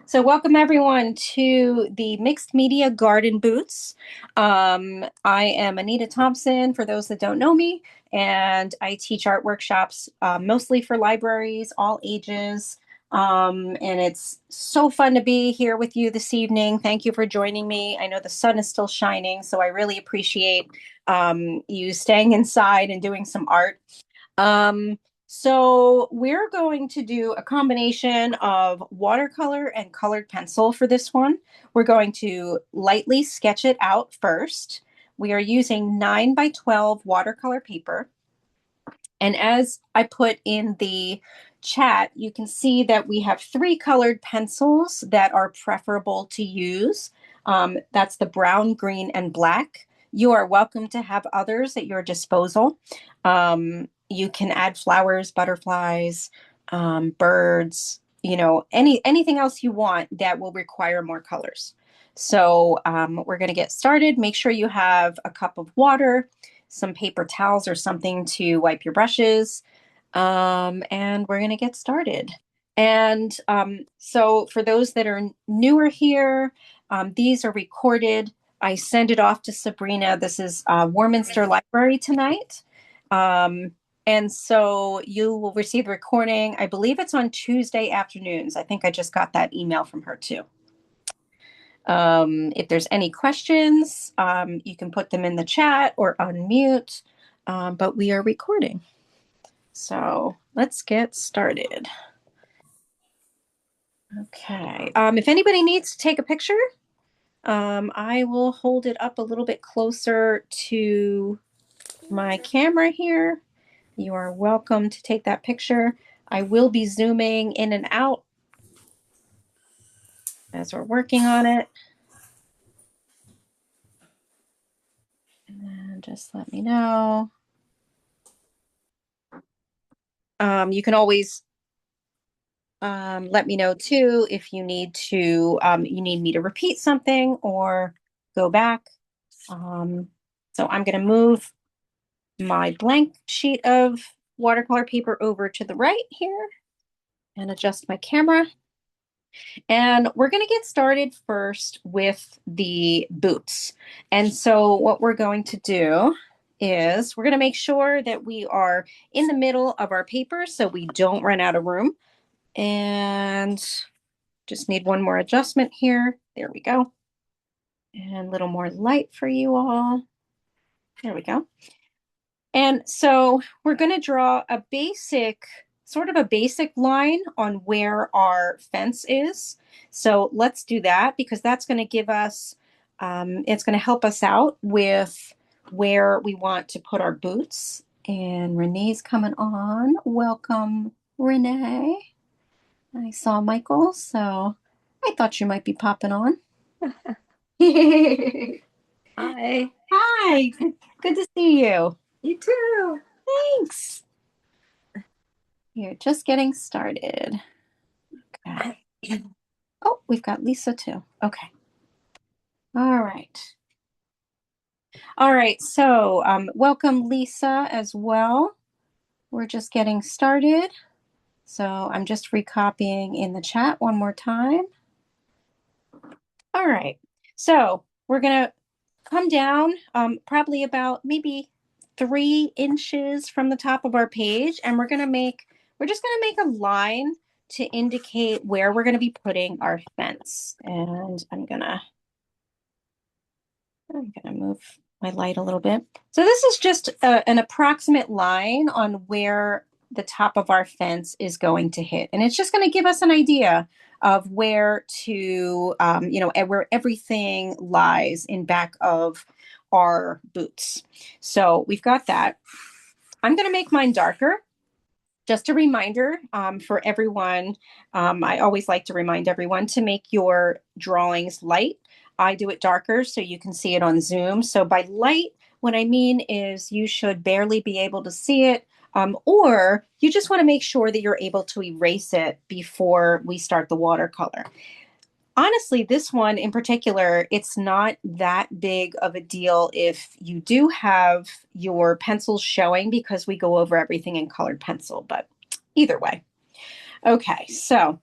So welcome everyone to the Mixed Media Garden Boots. I am Anita Thompson, for those that don't know me, and I teach art workshops mostly for libraries, all ages. And it's so fun to be here with you this evening. Thank you for joining me. I know the sun is still shining, so I really appreciate you staying inside and doing some art. So we're going to do a combination of watercolor and colored pencil for this one. We're going to lightly sketch it out first. We are using 9 by 12 watercolor paper. And as I put in the chat, you can see that we have 3 colored pencils that are preferable to use. That's the brown, green, and black. You are welcome to have others at your disposal. You can add flowers, butterflies, birds, anything else you want that will require more colors. So we're going to get started. Make sure you have a cup of water, some paper towels or something to wipe your brushes. And we're going to get started. And so for those that are newer here, these are recorded. I send it off to Sabrina. This is Warminster Library tonight. And so you will receive the recording. I believe it's on Tuesday afternoons. I think I just got that email from her too. If there's any questions, you can put them in the chat or unmute, but we are recording. So let's get started. Okay. If anybody needs to take a picture, I will hold it up a little bit closer to my camera here. You are welcome to take that picture. I will be zooming in and out as we're working on it. And just let me know. You can always let me know too if you need me to repeat something or go back. So I'm going to move my blank sheet of watercolor paper over to the right here and adjust my camera. And we're going to get started first with the boots. And so what we're going to do is we're going to make sure that we are in the middle of our paper so we don't run out of room. And just need one more adjustment here. There we go. And a little more light for you all. There we go. And so we're going to draw sort of a basic line on where our fence is. So let's do that because that's going to give us, it's going to help us out with where we want to put our boots. And Renee's coming on. Welcome, Renee. I saw Michael, so I thought you might be popping on. Hi. Hi, good to see you. You too. Thanks. You're just getting started. Okay. Oh, we've got Lisa too. Okay. All right. All right. So welcome, Lisa, as well. We're just getting started. So I'm just recopying in the chat one more time. All right. So we're going to come down probably about maybe 3 inches from the top of our page, and we're just going to make a line to indicate where we're going to be putting our fence. And I'm gonna move my light a little bit. So this is just an approximate line on where the top of our fence is going to hit. And it's just going to give us an idea of where to, where everything lies in back of our boots. So we've got that. I'm going to make mine darker. Just a reminder for everyone, I always like to remind everyone to make your drawings light. I do it darker so you can see it on Zoom. So by light, what I mean is you should barely be able to see it, or you just want to make sure that you're able to erase it before we start the watercolor. Honestly, this one in particular, it's not that big of a deal if you do have your pencils showing because we go over everything in colored pencil, but either way. Okay, so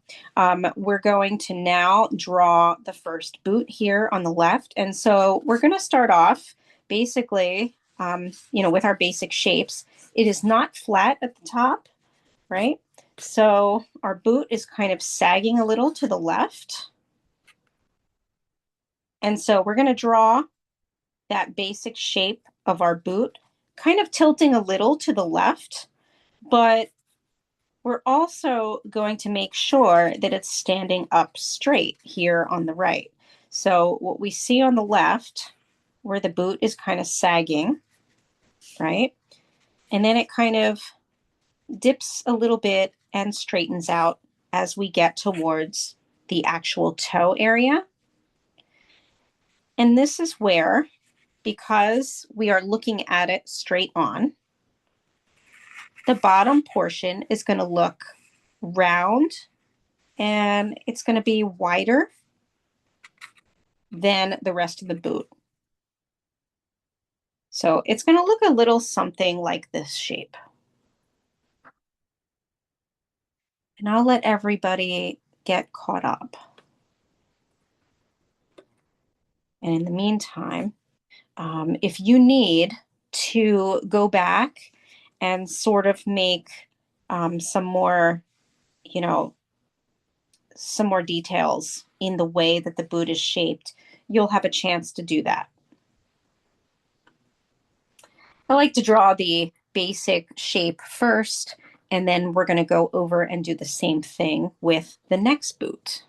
we're going to now draw the first boot here on the left. And so we're going to start off basically, with our basic shapes. It is not flat at the top, right? So our boot is kind of sagging a little to the left. And so we're going to draw that basic shape of our boot, kind of tilting a little to the left, but we're also going to make sure that it's standing up straight here on the right. So what we see on the left, where the boot is kind of sagging, right? And then it kind of dips a little bit and straightens out as we get towards the actual toe area. And this is where, because we are looking at it straight on, the bottom portion is going to look round and it's going to be wider than the rest of the boot. So it's going to look a little something like this shape. And I'll let everybody get caught up. And in the meantime, if you need to go back and sort of make some more, you know, some more details in the way that the boot is shaped, you'll have a chance to do that. I like to draw the basic shape first, and then we're going to go over and do the same thing with the next boot.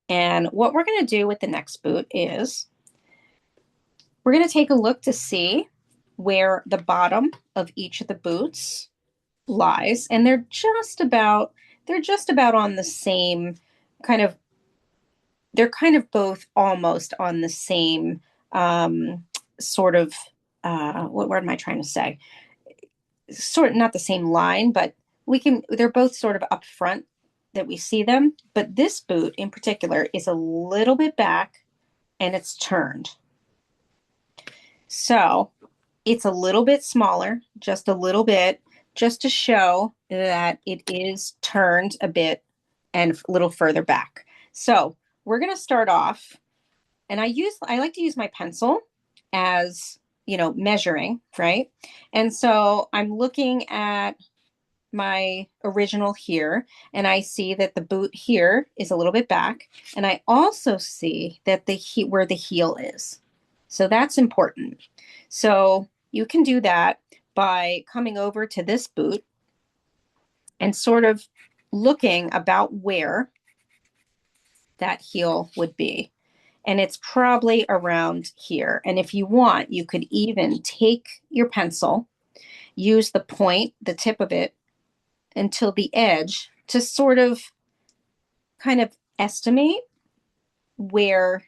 And what we're going to do with the next boot is we're going to take a look to see where the bottom of each of the boots lies, and they're just about on the same kind of, they're kind of both almost on the same sort of what word am I trying to say? Sort of not the same line, but they're both sort of up front that we see them. But this boot in particular is a little bit back and it's turned. So it's a little bit smaller, just a little bit, just to show that it is turned a bit and a little further back. So we're going to start off, and I like to use my pencil as, measuring, right? And so I'm looking at my original here, and I see that the boot here is a little bit back, and I also see that where the heel is. So that's important. So you can do that by coming over to this boot and sort of looking about where that heel would be. And it's probably around here. And if you want, you could even take your pencil, use the point, the tip of it, until the edge to sort of kind of estimate where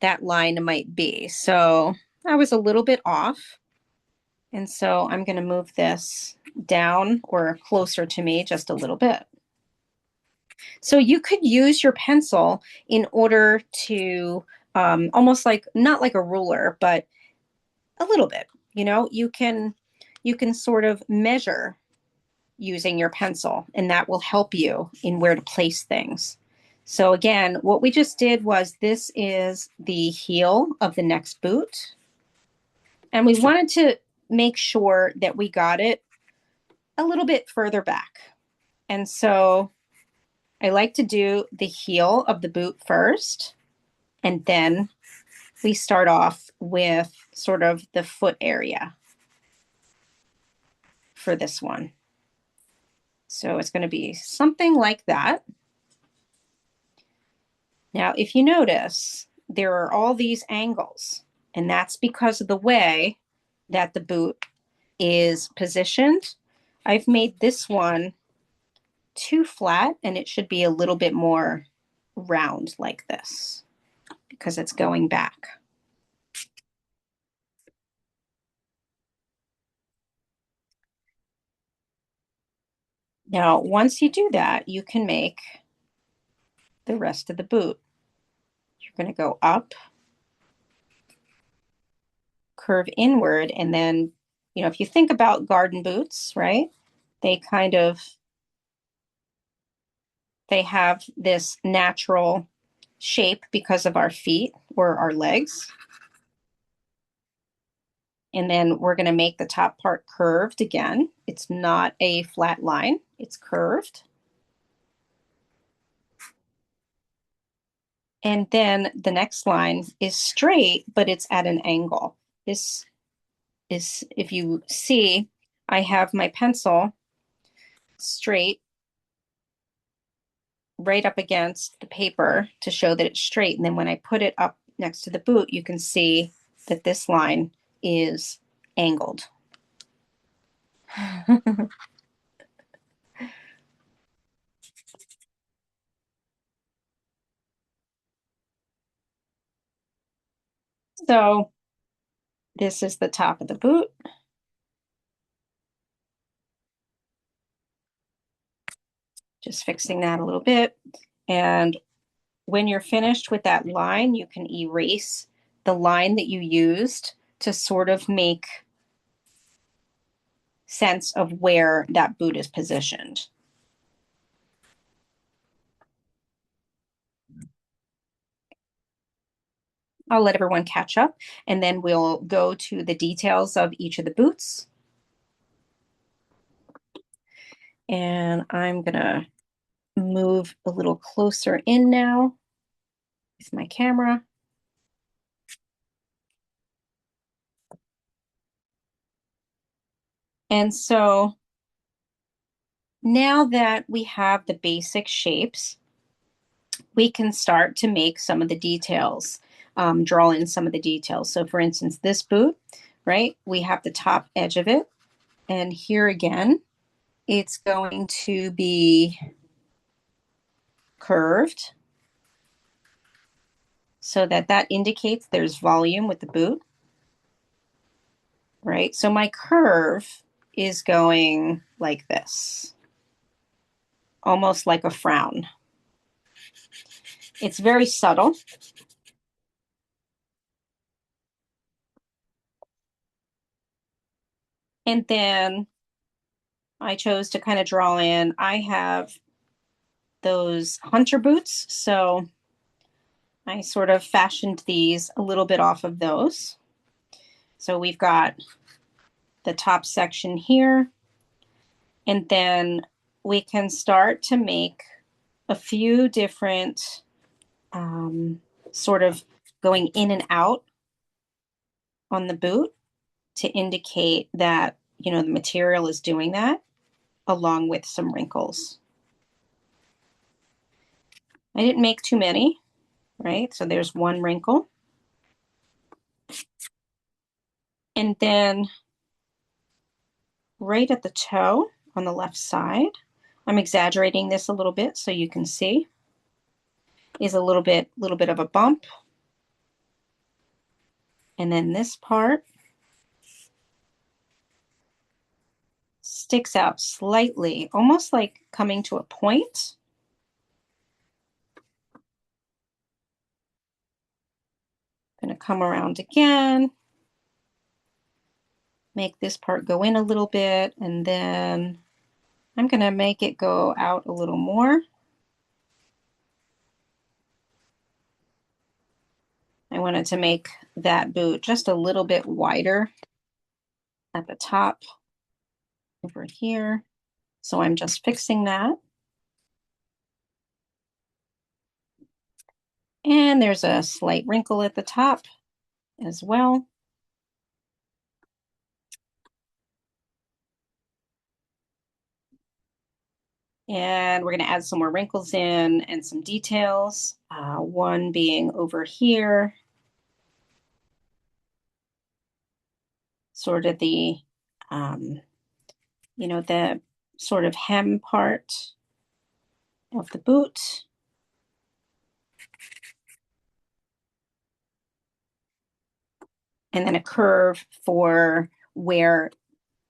that line might be. So I was a little bit off. And so I'm going to move this down or closer to me just a little bit. So you could use your pencil in order to almost like, not like a ruler, but a little bit, you can sort of measure using your pencil, and that will help you in where to place things. So again, what we just did was, this is the heel of the next boot. And we wanted to make sure that we got it a little bit further back. And so I like to do the heel of the boot first, and then we start off with sort of the foot area for this one. So it's going to be something like that. Now, if you notice, there are all these angles, and that's because of the way that the boot is positioned. I've made this one too flat, and it should be a little bit more round like this because it's going back. Now, once you do that, you can make the rest of the boot. You're going to go up, curve inward. And then, if you think about garden boots, right? They they have this natural shape because of our feet or our legs. And then we're going to make the top part curved again. It's not a flat line, it's curved. And then the next line is straight, but it's at an angle. This is, if you see, I have my pencil straight right up against the paper to show that it's straight. And then when I put it up next to the boot, you can see that this line is angled. So this is the top of the boot. Just fixing that a little bit. And when you're finished with that line, you can erase the line that you used to sort of make sense of where that boot is positioned. I'll let everyone catch up, and then we'll go to the details of each of the boots. And I'm gonna move a little closer in now with my camera. And so now that we have the basic shapes, we can start to make some of the details, draw in some of the details. So for instance, this boot, right? We have the top edge of it. And here again, it's going to be curved so that indicates there's volume with the boot, right? So my curve is going like this, almost like a frown. It's very subtle. And then I chose to kind of draw in, I have those hunter boots. So I sort of fashioned these a little bit off of those. So we've got the top section here, and then we can start to make a few different sort of going in and out on the boot to indicate that, the material is doing that, along with some wrinkles. I didn't make too many, right? So there's one wrinkle. And then right at the toe on the left side, I'm exaggerating this a little bit so you can see, is a little bit of a bump. And then this part sticks out slightly, almost like coming to a point. Going to come around again, make this part go in a little bit, and then I'm going to make it go out a little more. I wanted to make that boot just a little bit wider at the top over here. So I'm just fixing that. And there's a slight wrinkle at the top as well. And we're going to add some more wrinkles in and some details. One being over here, sort of the sort of hem part of the boot. And then a curve for where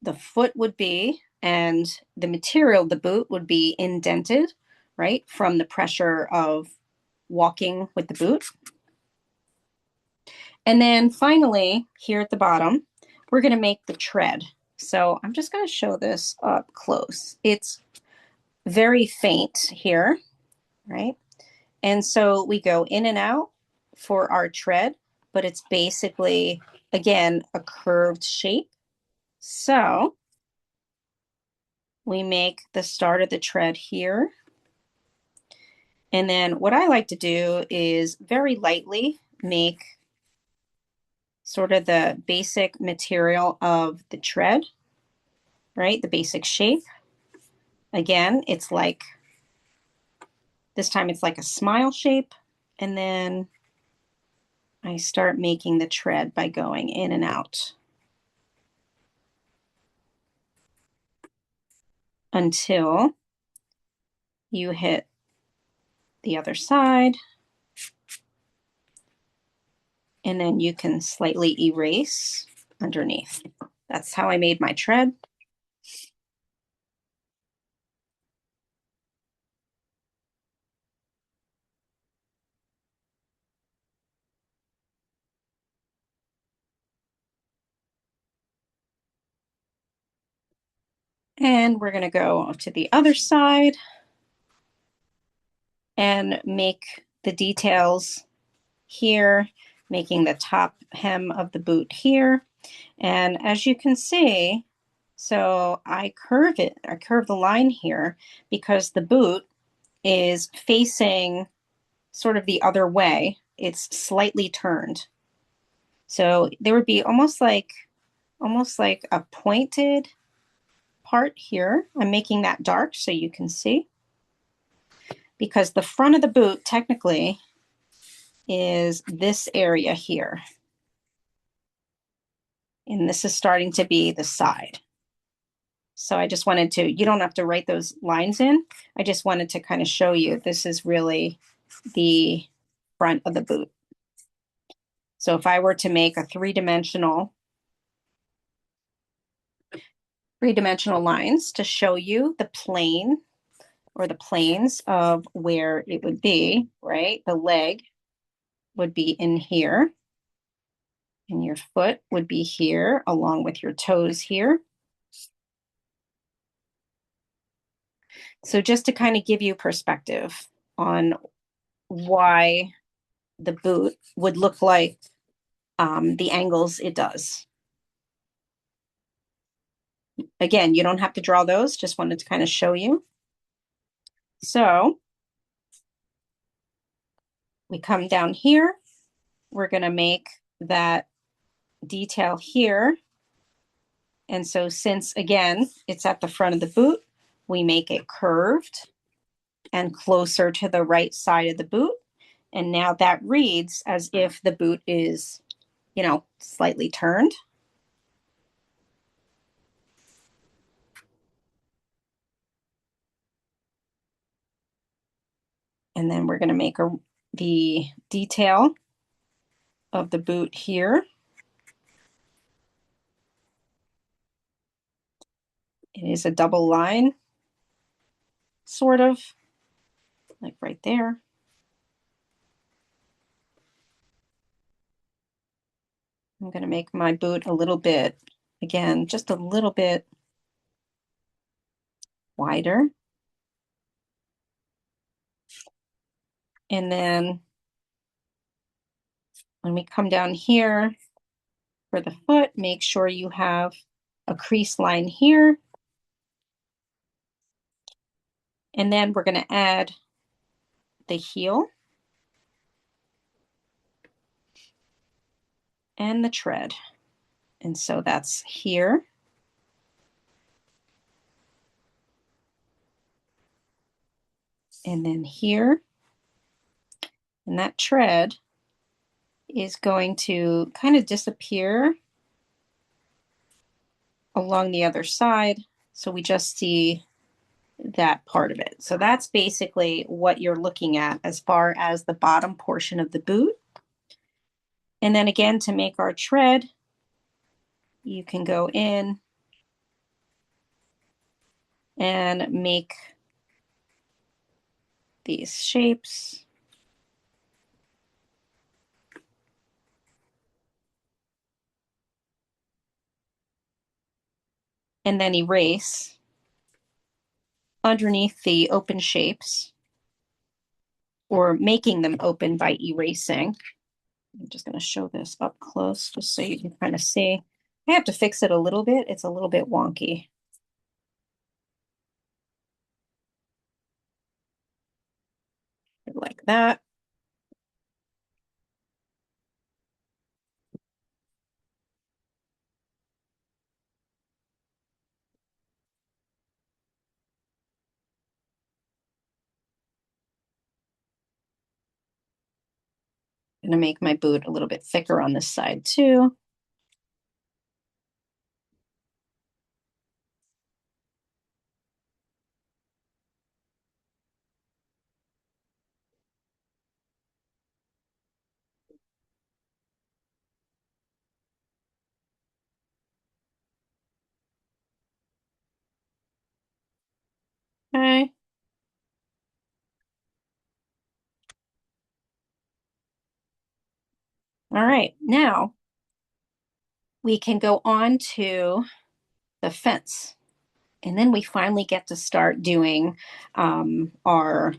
the foot would be, and the material of the boot would be indented, right, from the pressure of walking with the boot. And then finally, here at the bottom, we're going to make the tread. So I'm just going to show this up close. It's very faint here, right? And so we go in and out for our tread, but it's basically, again, a curved shape. So we make the start of the tread here. And then what I like to do is very lightly make sort of the basic material of the tread, right? The basic shape. Again, it's like, this time it's like a smile shape. And then I start making the tread by going in and out until you hit the other side. And then you can slightly erase underneath. That's how I made my tread. And we're going to go to the other side and make the details here, making the top hem of the boot here. And as you can see, so I curve the line here because the boot is facing sort of the other way. It's slightly turned. So there would be almost like a pointed part here. I'm making that dark so you can see, because the front of the boot technically is this area here. And this is starting to be the side. So I just wanted to, you don't have to write those lines in. I just wanted to kind of show you this is really the front of the boot. So if I were to make a three-dimensional lines to show you the plane or the planes of where it would be, right? The leg would be in here, and your foot would be here along with your toes here. So just to kind of give you perspective on why the boot would look like the angles it does. Again, you don't have to draw those, just wanted to kind of show you. So we come down here, we're going to make that detail here. And so since, again, it's at the front of the boot, we make it curved and closer to the right side of the boot. And now that reads as if the boot is, you know, slightly turned. And then we're going to make the detail of the boot here. It is a double line, sort of, like right there. I'm going to make my boot a little bit, again, just a little bit wider. And then when we come down here for the foot, make sure you have a crease line here. And then we're going to add the heel and the tread. And so that's here. And then here. And that tread is going to kind of disappear along the other side. So we just see that part of it. So that's basically what you're looking at as far as the bottom portion of the boot. And then again, to make our tread, you can go in and make these shapes. and then erase underneath the open shapes, or making them open by erasing. I'm just going to show this up close just so you can kind of see. I have to fix it a little bit. It's a little bit wonky. Like that. I'm going to make my boot a little bit thicker on this side too. Okay. All right. Now we can go on to the fence. And then we finally get to start doing our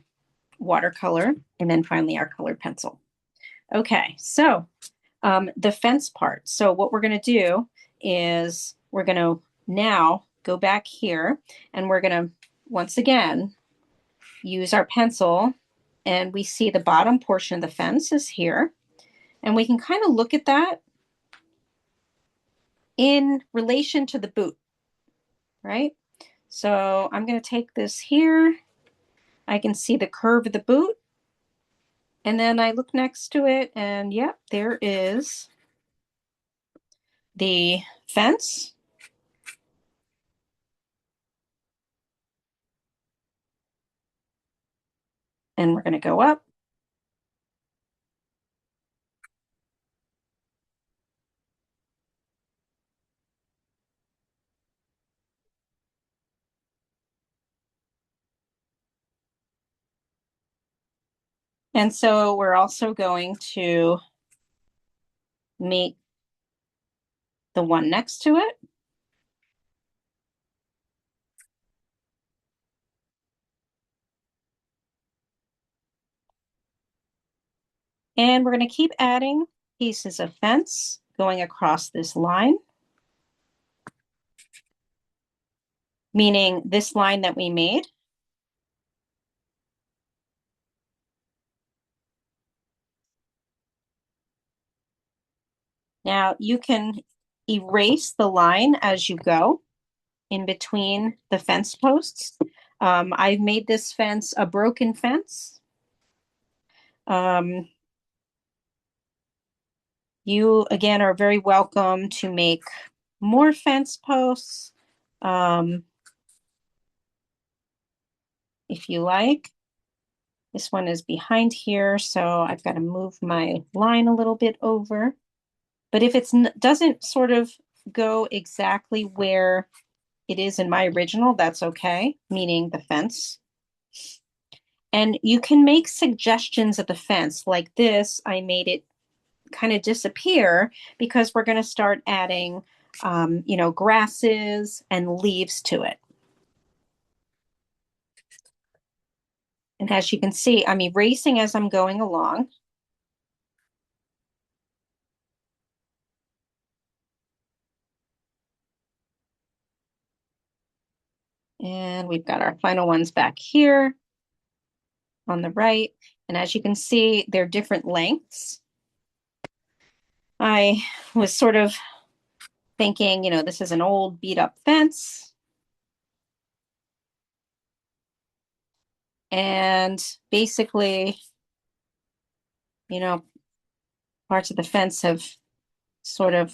watercolor and then finally our colored pencil. Okay, so the fence part. So what we're going to do is we're going to now go back here and we're going to once again use our pencil, and we see the bottom portion of the fence is here, and we can kind of look at that in relation to the boot, right? So I'm going to take this here. I can see the curve of the boot, and then I look next to it and yep, there is the fence. And we're going to go up. And so we're also going to make the one next to it. And we're going to keep adding pieces of fence going across this line, meaning this line that we made. Now you can erase the line as you go in between the fence posts. I've made this fence a broken fence. You again are very welcome to make more fence posts if you like. This one is behind here, so I've got to move my line a little bit over. But if it doesn't sort of go exactly where it is in my original, that's okay, meaning the fence. And you can make suggestions of the fence. Like this, I made it kind of disappear because we're going to start adding, grasses and leaves to it. And as you can see, I'm erasing as I'm going along. And we've got our final ones back here on the right. And as you can see, they're different lengths. I was sort of thinking, this is an old beat up fence. And basically, parts of the fence have sort of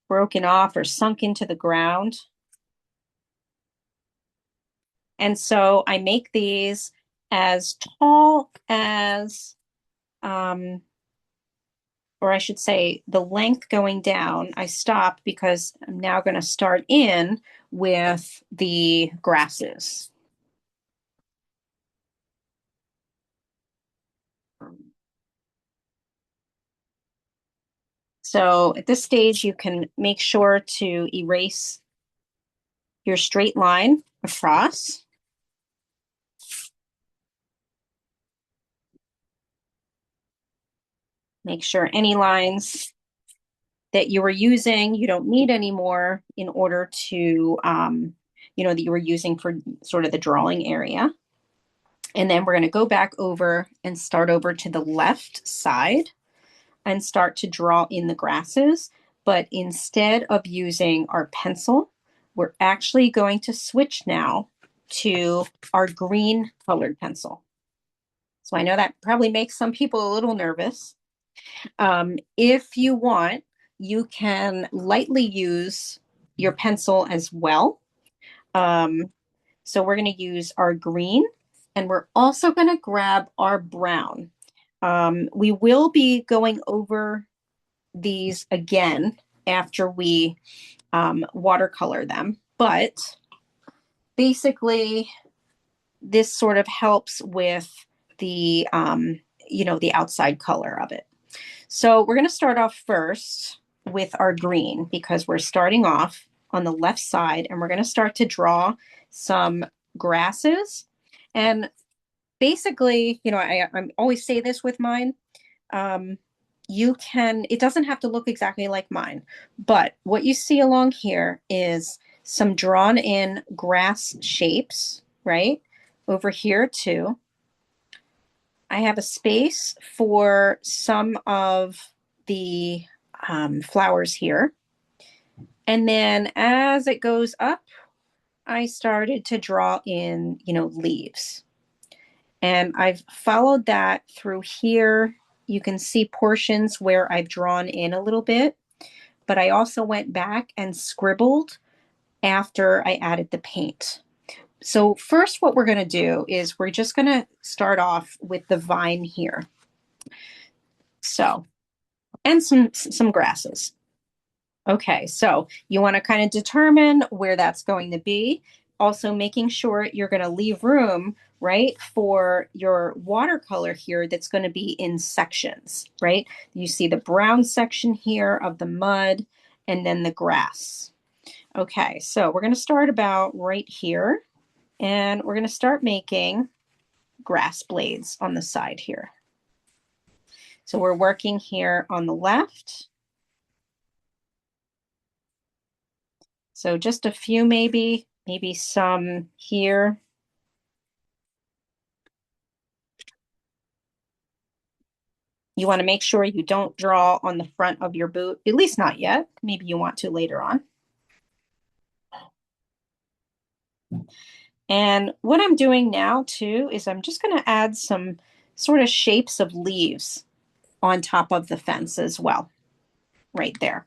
broken off or sunk into the ground. And so I make these as tall as, or I should say, the length going down. I stop because I'm now going to start in with the grasses. So at this stage, you can make sure to erase your straight line across. Make sure any lines that you were using, you don't need anymore in order to, that you were using for sort of the drawing area. And then we're going to go back over and start over to the left side and start to draw in the grasses. But instead of using our pencil, we're actually going to switch now to our green colored pencil. So I know that probably makes some people a little nervous. If you want, you can lightly use your pencil as well. Um, so we're going to use our green, and we're also going to grab our brown. We will be going over these again after we watercolor them, but basically this sort of helps with the outside color of it. So we're going to start off first with our green because we're starting off on the left side and we're going to start to draw some grasses. And basically, I always say this with mine. It doesn't have to look exactly like mine, but what you see along here is some drawn in grass shapes, right? Over here too. I have a space for some of the flowers here. And then as it goes up, I started to draw in, leaves. And I've followed that through here. You can see portions where I've drawn in a little bit, but I also went back and scribbled after I added the paint. So first what we're going to do is we're just going to start off with the vine here. So, and some grasses. Okay, so you want to kind of determine where that's going to be. Also making sure you're going to leave room, right, for your watercolor here that's going to be in sections, right? You see the brown section here of the mud and then the grass. Okay, so we're going to start about right here and we're going to start making grass blades on the side here. So we're working here on the left. So just a few maybe some here. You want to make sure you don't draw on the front of your boot, at least not yet. Maybe you want to later on. And what I'm doing now too is I'm just going to add some sort of shapes of leaves on top of the fence as well, right there.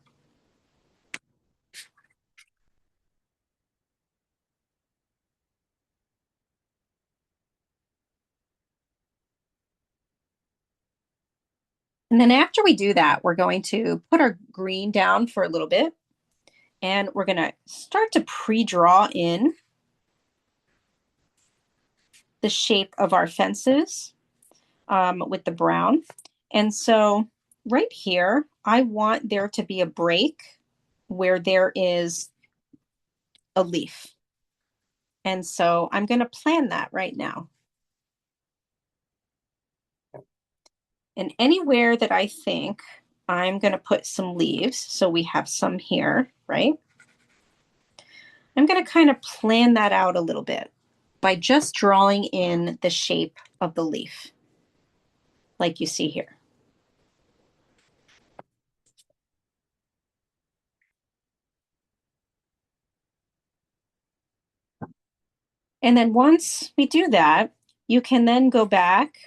And then after we do that, we're going to put our green down for a little bit and we're going to start to pre-draw in the shape of our fences with the brown. And so right here, I want there to be a break where there is a leaf. And so I'm going to plan that right now. And anywhere that I think I'm going to put some leaves, so we have some here, right? I'm going to kind of plan that out a little bit by just drawing in the shape of the leaf, like you see here. And then once we do that, you can then go back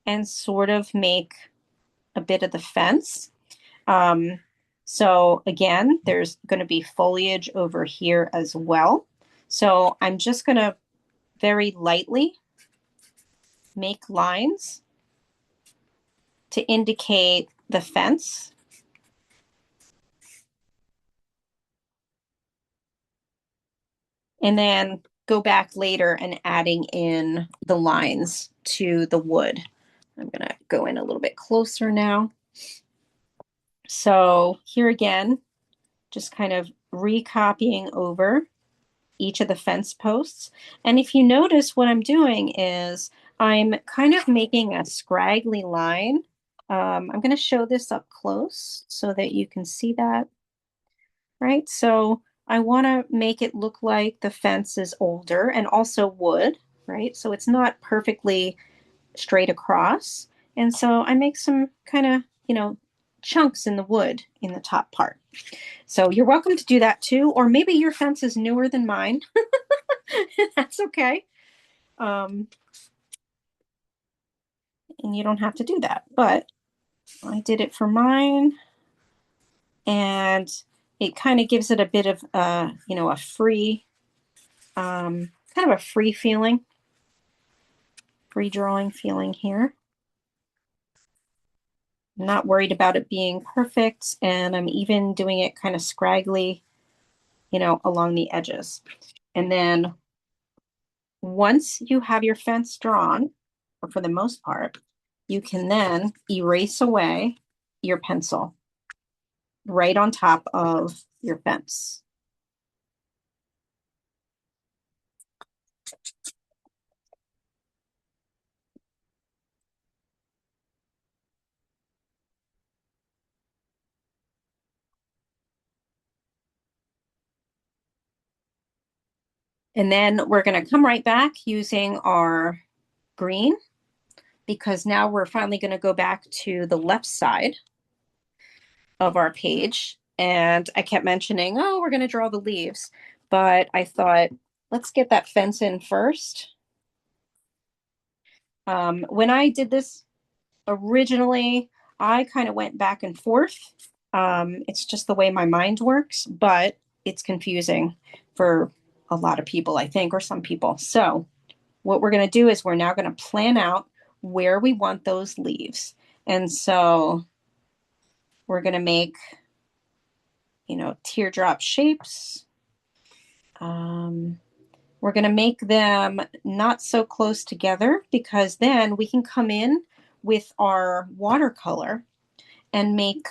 and sort of make a bit of the fence. So again, there's going to be foliage over here as well. So I'm just going to very lightly make lines to indicate the fence. And then go back later and adding in the lines to the wood. I'm going to go in a little bit closer now. So here again, just kind of recopying over each of the fence posts. And if you notice, what I'm doing is I'm kind of making a scraggly line. I'm going to show this up close so that you can see that, right? So I want to make it look like the fence is older and also wood, right? So it's not perfectly straight across. And so I make some kind of, chunks in the wood in the top part. So you're welcome to do that too. Or maybe your fence is newer than mine. That's okay. Um, and you don't have to do that. But I did it for mine, and it kind of gives it a bit of a free kind of a free feeling, free drawing feeling here. I'm not worried about it being perfect, and I'm even doing it kind of scraggly, along the edges. And then once you have your fence drawn, or for the most part, you can then erase away your pencil right on top of your fence. And then we're going to come right back using our green, because now we're finally going to go back to the left side of our page. And I kept mentioning, oh, we're going to draw the leaves. But I thought, let's get that fence in first. When I did this originally, I kind of went back and forth. It's just the way my mind works, but it's confusing for a lot of people, I think, or some people. So what we're going to do is we're now going to plan out where we want those leaves. And so we're going to make, teardrop shapes. We're going to make them not so close together, because then we can come in with our watercolor and make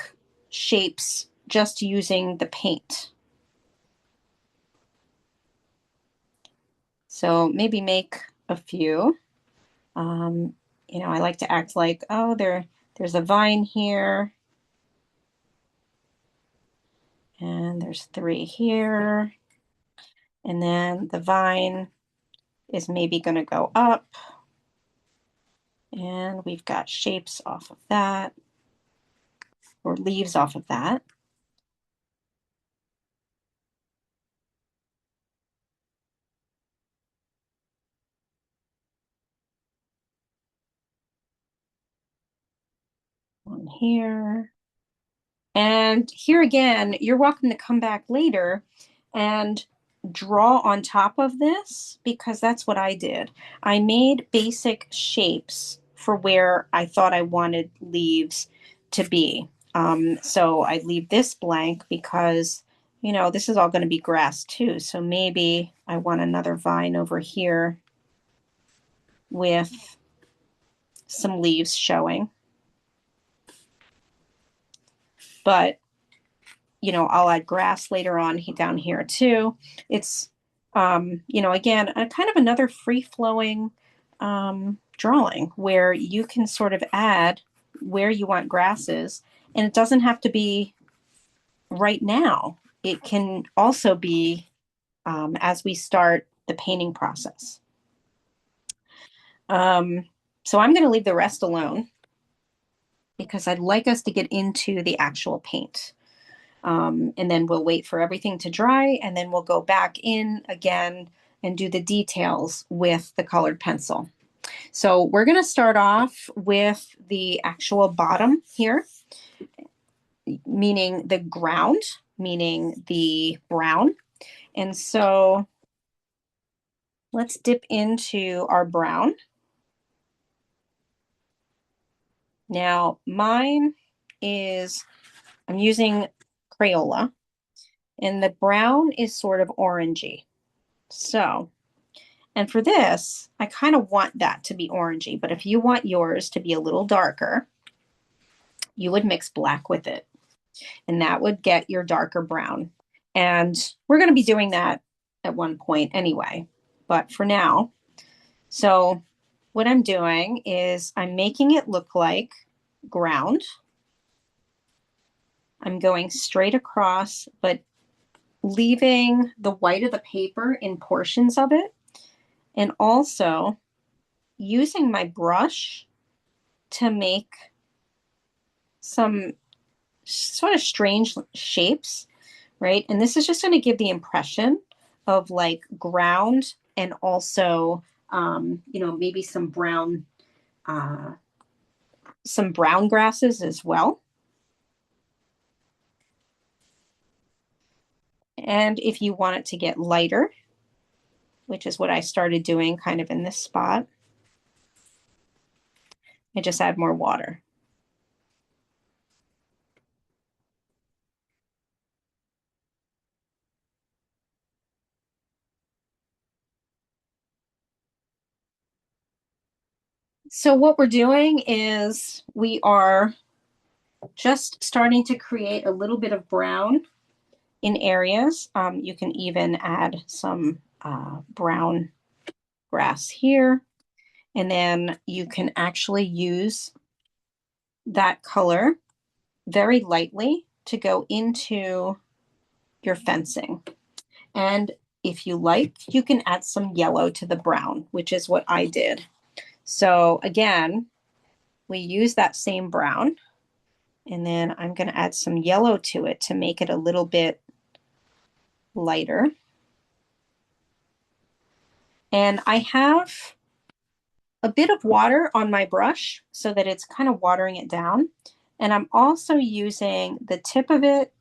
shapes just using the paint. So maybe make a few. Um, I like to act like, oh, there's a vine here, and there's three here. And then the vine is maybe going to go up, and we've got shapes off of that, or leaves off of that. One here. And here again, you're welcome to come back later and draw on top of this, because that's what I did. I made basic shapes for where I thought I wanted leaves to be. So I leave this blank because, this is all going to be grass too. So maybe I want another vine over here with some leaves showing. But I'll add grass later on down here too. It's, again, a kind of another free flowing drawing where you can sort of add where you want grasses, and it doesn't have to be right now. It can also be as we start the painting process. So I'm going to leave the rest alone because I'd like us to get into the actual paint. And then we'll wait for everything to dry, and then we'll go back in again and do the details with the colored pencil. So we're going to start off with the actual bottom here, meaning the ground, meaning the brown. And so let's dip into our brown. Now mine is, I'm using Crayola, and the brown is sort of orangey. So, and for this, I kind of want that to be orangey, but if you want yours to be a little darker, you would mix black with it, and that would get your darker brown. And we're going to be doing that at one point anyway, but for now. So what I'm doing is I'm making it look like ground. I'm going straight across, but leaving the white of the paper in portions of it, and also using my brush to make some sort of strange shapes, right? And this is just going to give the impression of like ground and also, maybe uh, some brown grasses as well. And if you want it to get lighter, which is what I started doing kind of in this spot, I just add more water. So what we're doing is we are just starting to create a little bit of brown in areas. You can even add some brown grass here. And then you can actually use that color very lightly to go into your fencing. And if you like, you can add some yellow to the brown, which is what I did. So again, we use that same brown, and then I'm going to add some yellow to it to make it a little bit lighter. And I have a bit of water on my brush so that it's kind of watering it down. And I'm also using the tip of it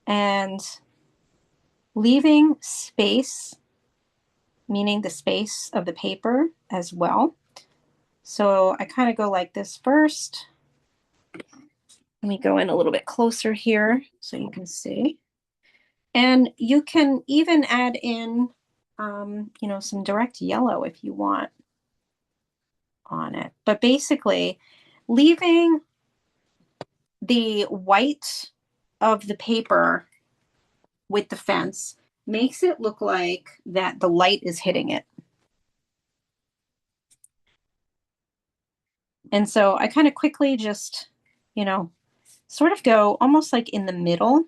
and leaving space, meaning the space of the paper as well. So I kind of go like this first. Let me go in a little bit closer here so you can see. And you can even add in, some direct yellow if you want on it. But basically, leaving the white of the paper with the fence makes it look like that the light is hitting it. And so I kind of quickly just, sort of go almost like in the middle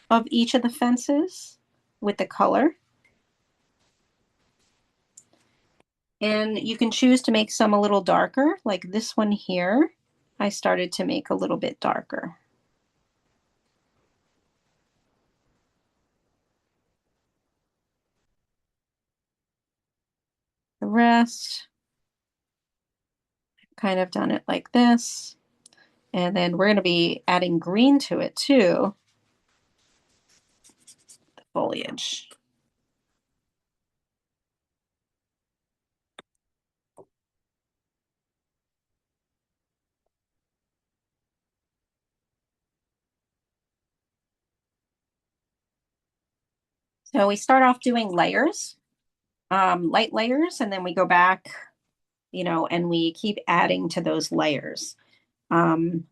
of each of the fences with the color. And you can choose to make some a little darker, like this one here. I started to make a little bit darker. The rest, kind of done it like this. And then we're going to be adding green to it too, the foliage. So we start off doing layers, light layers, and then we go back, and we keep adding to those layers.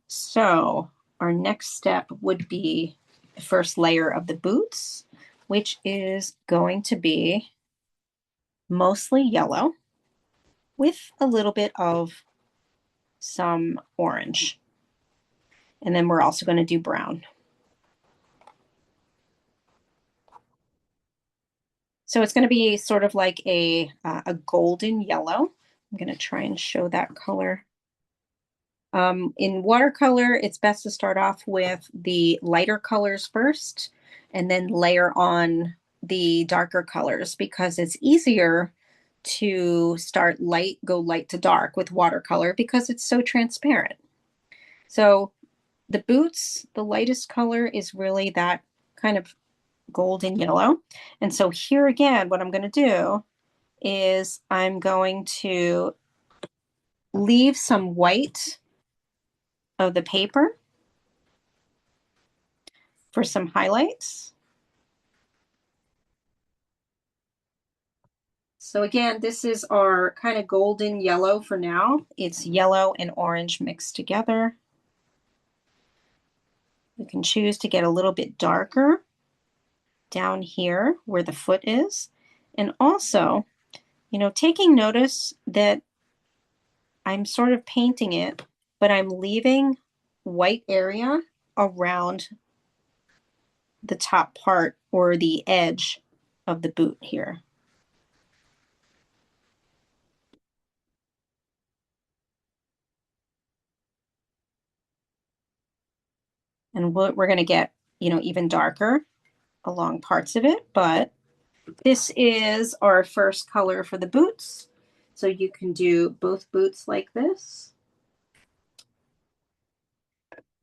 So our next step would be the first layer of the boots, which is going to be mostly yellow with a little bit of some orange. And then we're also going to do brown. So it's going to be sort of like a golden yellow. I'm going to try and show that color. In watercolor, it's best to start off with the lighter colors first and then layer on the darker colors because it's easier to start light, go light to dark with watercolor because it's so transparent. So the boots, the lightest color is really that kind of golden yellow. And so here again, what I'm going to do is I'm going to leave some white of the paper for some highlights. So again, this is our kind of golden yellow for now. It's yellow and orange mixed together. You can choose to get a little bit darker down here where the foot is. And also, taking notice that I'm sort of painting it, but I'm leaving white area around the top part or the edge of the boot here. And we're going to get, even darker along parts of it, but this is our first color for the boots. So you can do both boots like this.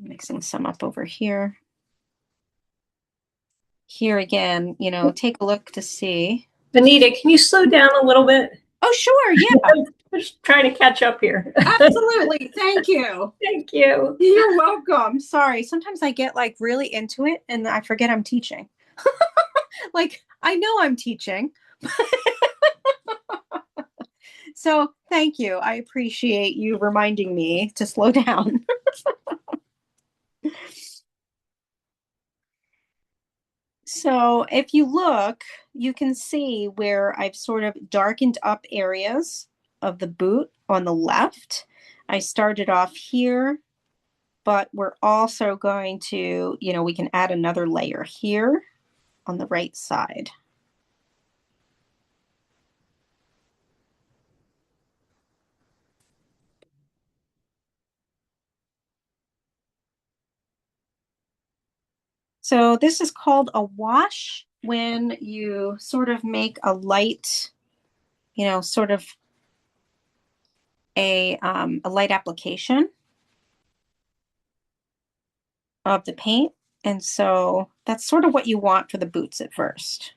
Mixing some up over here. Here again, take a look to see. Anita, can you slow down a little bit? Oh, sure. Yeah, I'm just trying to catch up here. absolutely. Thank you. Thank you. You're welcome. Sorry. Sometimes I get like really into it and I forget I'm teaching. Like, I know I'm teaching. So thank you. I appreciate you reminding me to slow down. So if you look, you can see where I've sort of darkened up areas of the boot on the left. I started off here, but we're also going to, we can add another layer here on the right side. So this is called a wash when you sort of make a light, sort of a light application of the paint. And so that's sort of what you want for the boots at first.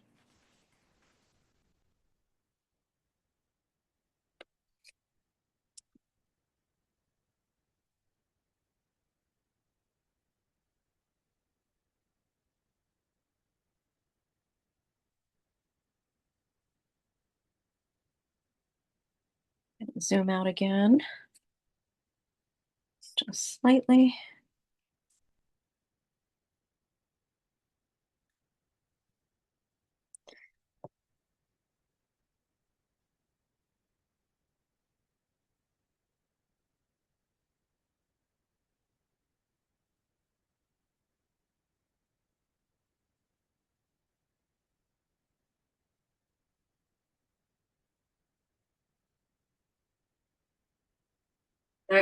Zoom out again, just slightly.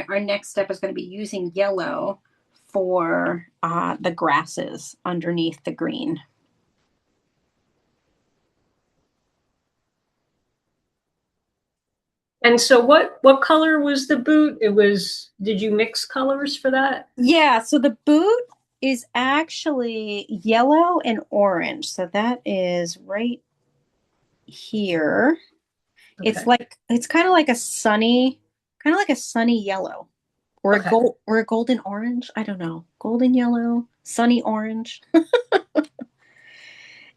Our next step is going to be using yellow for the grasses underneath the green. And so what color was the boot? Did you mix colors for that? Yeah, so the boot is actually yellow and orange. So that is right here. Okay. It's kind of like a sunny yellow or Okay. a golden orange. I don't know. Golden yellow, sunny orange.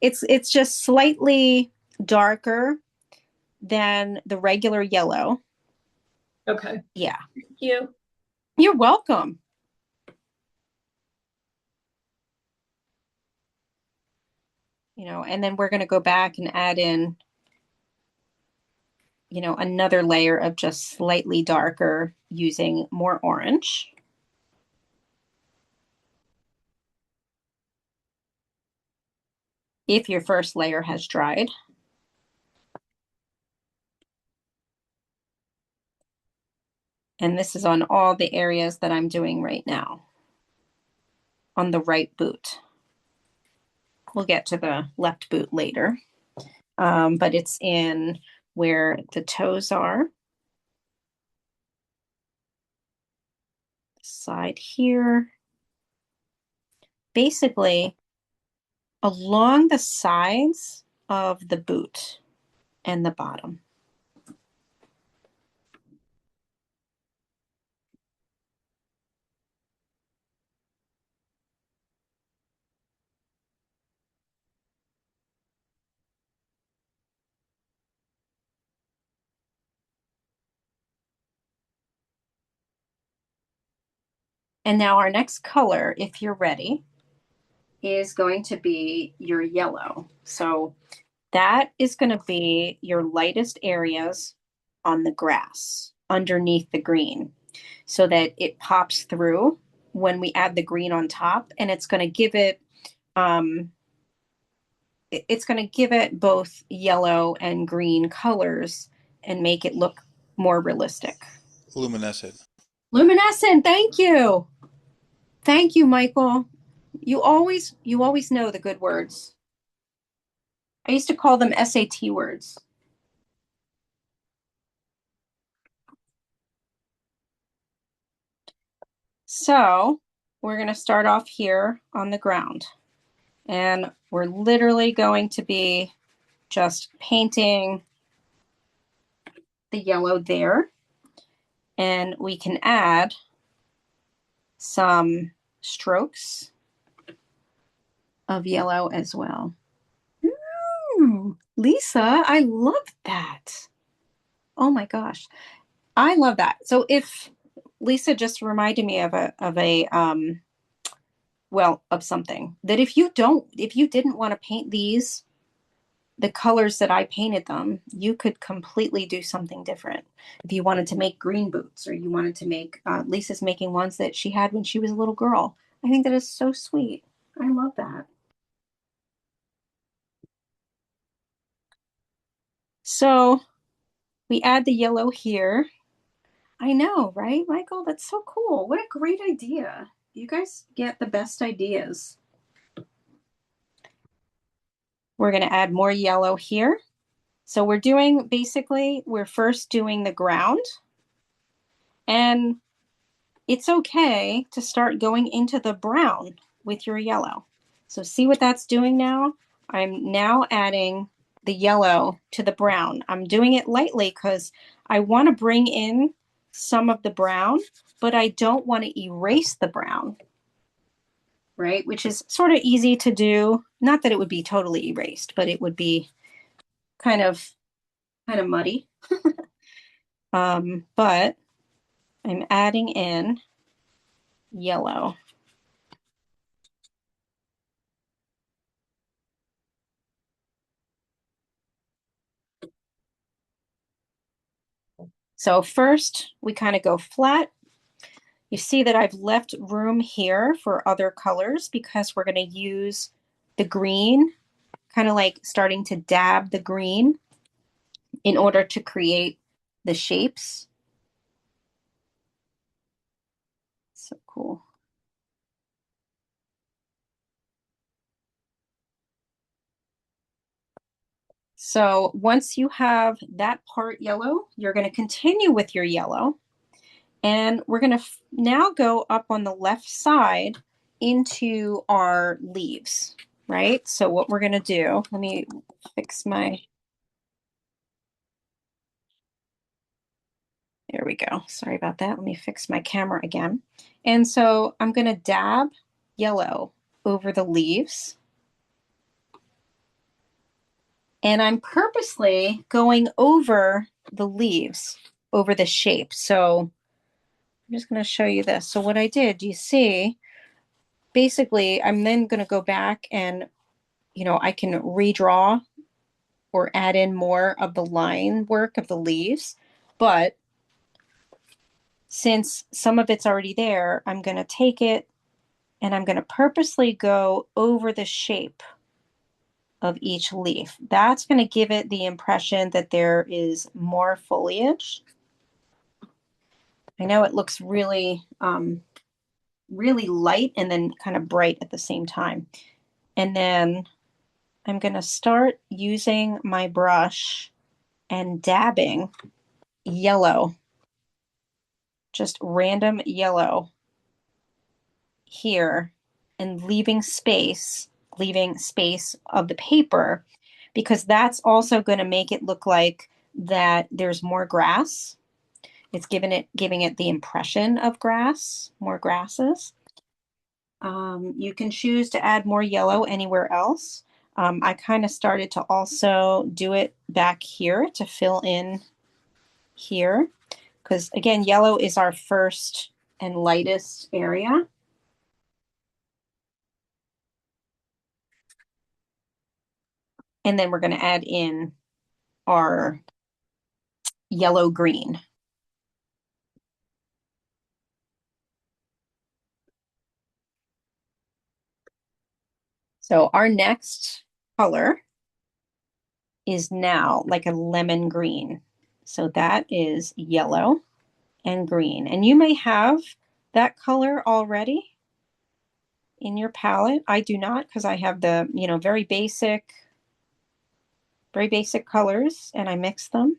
It's just slightly darker than the regular yellow. Okay. Yeah. Thank you. You're welcome. And then we're going to go back and add in, another layer of just slightly darker using more orange. If your first layer has dried. And this is on all the areas that I'm doing right now on the right boot. We'll get to the left boot later, but it's in where the toes are. Side here. Basically, along the sides of the boot and the bottom. And now our next color, if you're ready, is going to be your yellow. So that is going to be your lightest areas on the grass underneath the green so that it pops through when we add the green on top, and it's going to give it um, it's going to give it both yellow and green colors and make it look more realistic. Luminescent. Luminescent, thank you. Thank you, Michael. You always know the good words. I used to call them SAT words. So we're going to start off here on the ground. And we're literally going to be just painting the yellow there. And we can add some strokes of yellow as well. Ooh, Lisa, I love that. Oh my gosh. I love that. So if Lisa just reminded me of of something that if you didn't want to paint these the colors that I painted them, you could completely do something different. If you wanted to make green boots, or you wanted to make, Lisa's making ones that she had when she was a little girl. I think that is so sweet. I love that. So we add the yellow here. I know, right, Michael? That's so cool. What a great idea. You guys get the best ideas. We're going to add more yellow here. So we're first doing the ground, and it's okay to start going into the brown with your yellow. So see what that's doing now? I'm now adding the yellow to the brown. I'm doing it lightly because I want to bring in some of the brown, but I don't want to erase the brown, right? Which is sort of easy to do. Not that it would be totally erased, but it would be kind of muddy. But I'm adding in yellow. So first we kind of go flat. You see that I've left room here for other colors because we're going to use the green, kind of like starting to dab the green in order to create the shapes. So cool. So once you have that part yellow, you're going to continue with your yellow. And we're going to now go up on the left side into our leaves, right? So what we're going to do, let me fix my, there we go. Sorry about that. Let me fix my camera again. And so I'm going to dab yellow over the leaves. And I'm purposely going over the leaves, over the shape. So I'm just going to show you this. So what I did, do you see? Basically, I'm then going to go back and, I can redraw or add in more of the line work of the leaves. But since some of it's already there, I'm going to take it and I'm going to purposely go over the shape of each leaf. That's going to give it the impression that there is more foliage. I know it looks really, really light and then kind of bright at the same time. And then I'm going to start using my brush and dabbing yellow, just random yellow here, and leaving space of the paper, because that's also going to make it look like that there's more grass. It's giving it the impression of grass, more grasses. You can choose to add more yellow anywhere else. I kind of started to also do it back here to fill in here, because again, yellow is our first and lightest area. And then we're going to add in our yellow green. So our next color is now like a lemon green. So that is yellow and green. And you may have that color already in your palette. I do not because I have the, very basic colors and I mix them.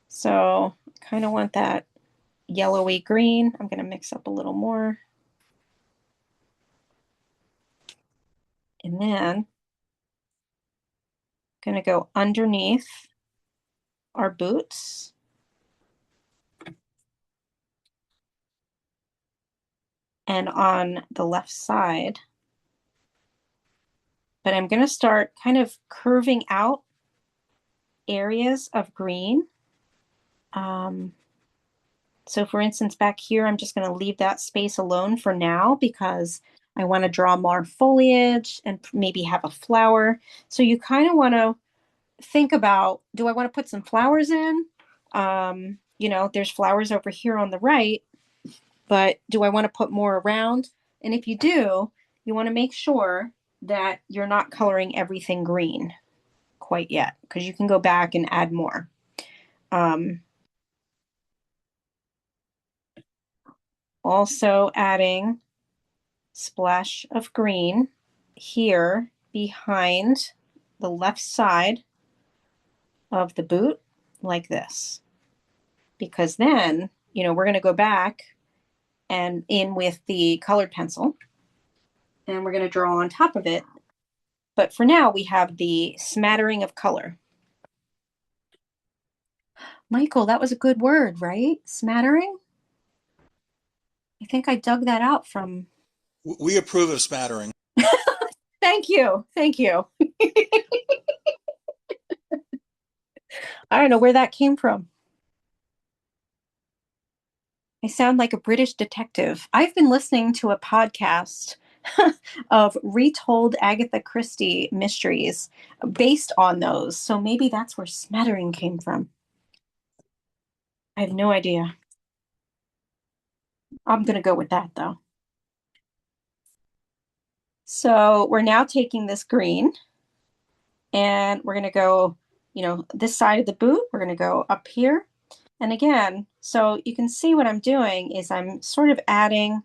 So I kind of want that yellowy green. I'm going to mix up a little more. And then going to go underneath our boots. And on the left side, but I'm going to start kind of curving out areas of green. Um, so for instance, back here, I'm just going to leave that space alone for now because I want to draw more foliage and maybe have a flower. So you kind of want to think about, do I want to put some flowers in? There's flowers over here on the right, but do I want to put more around? And if you do, you want to make sure that you're not coloring everything green quite yet because you can go back and add more. Um, Also adding splash of green here behind the left side of the boot like this. Because then, we're going to go back and in with the colored pencil and we're going to draw on top of it. But for now, we have the smattering of color. Michael, that was a good word, right? Smattering? I think I dug that out from. We approve of smattering. Thank you. Thank you. I don't know where that came from. I sound like a British detective. I've been listening to a podcast of retold Agatha Christie mysteries based on those. So maybe that's where smattering came from. I have no idea. I'm going to go with that though. So we're now taking this green and we're going to go, this side of the boot. We're going to go up here. And again, so you can see what I'm doing is I'm sort of I'm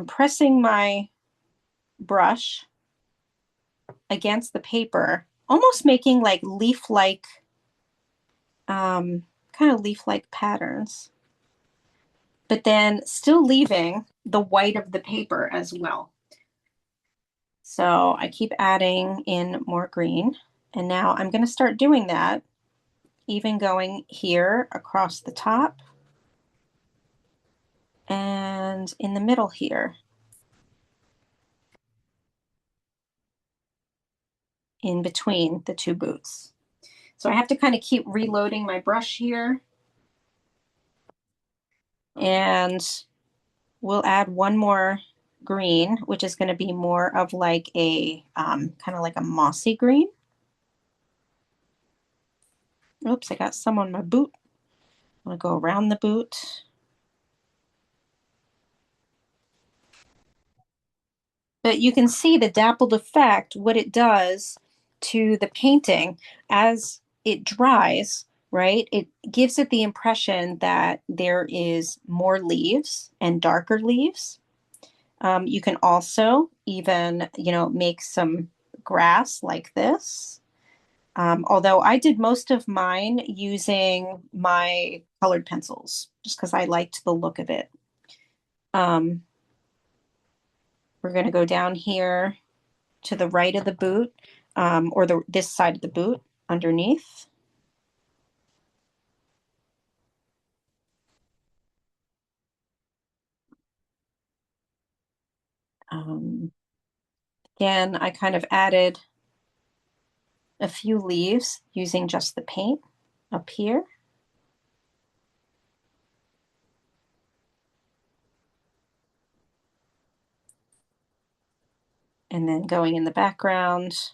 pressing my brush against the paper, almost making like leaf-like, kind of leaf-like patterns, but then still leaving the white of the paper as well. So I keep adding in more green. And now I'm going to start doing that, even going here across the top and in the middle here, in between the two boots. So I have to kind of keep reloading my brush here. And we'll add one more green, which is going to be more of like a kind of like a mossy green. Oops, I got some on my boot. I'm going to go around the boot. But you can see the dappled effect, what it does to the painting as it dries, right? It gives it the impression that there is more leaves and darker leaves. You can also even, make some grass like this. Although I did most of mine using my colored pencils, just because I liked the look of it. Um, we're going to go down here to the right of the boot, or this side of the boot underneath. Um, Again, I kind of added a few leaves using just the paint up here. And then going in the background,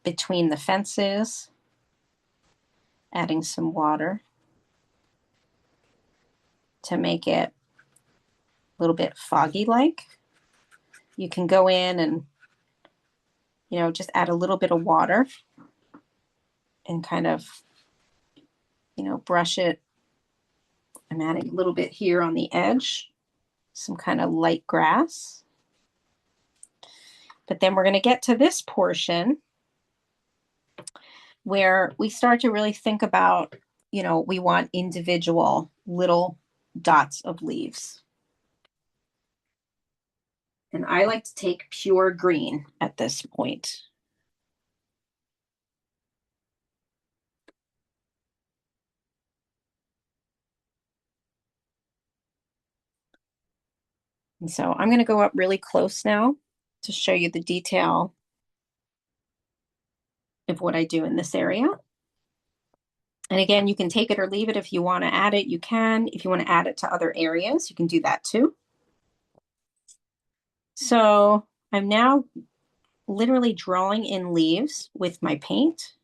between the fences, adding some water to make it a little bit foggy like. You can go in and, just add a little bit of water and kind of, brush it. I'm adding a little bit here on the edge, some kind of light grass. But then we're going to get to this portion where we start to really think about, we want individual little dots of leaves. And I like to take pure green at this point. And so I'm going to go up really close now to show you the detail of what I do in this area. And again, you can take it or leave it. If you want to add it, you can. If you want to add it to other areas, you can do that too. So I'm now literally drawing in leaves with my paint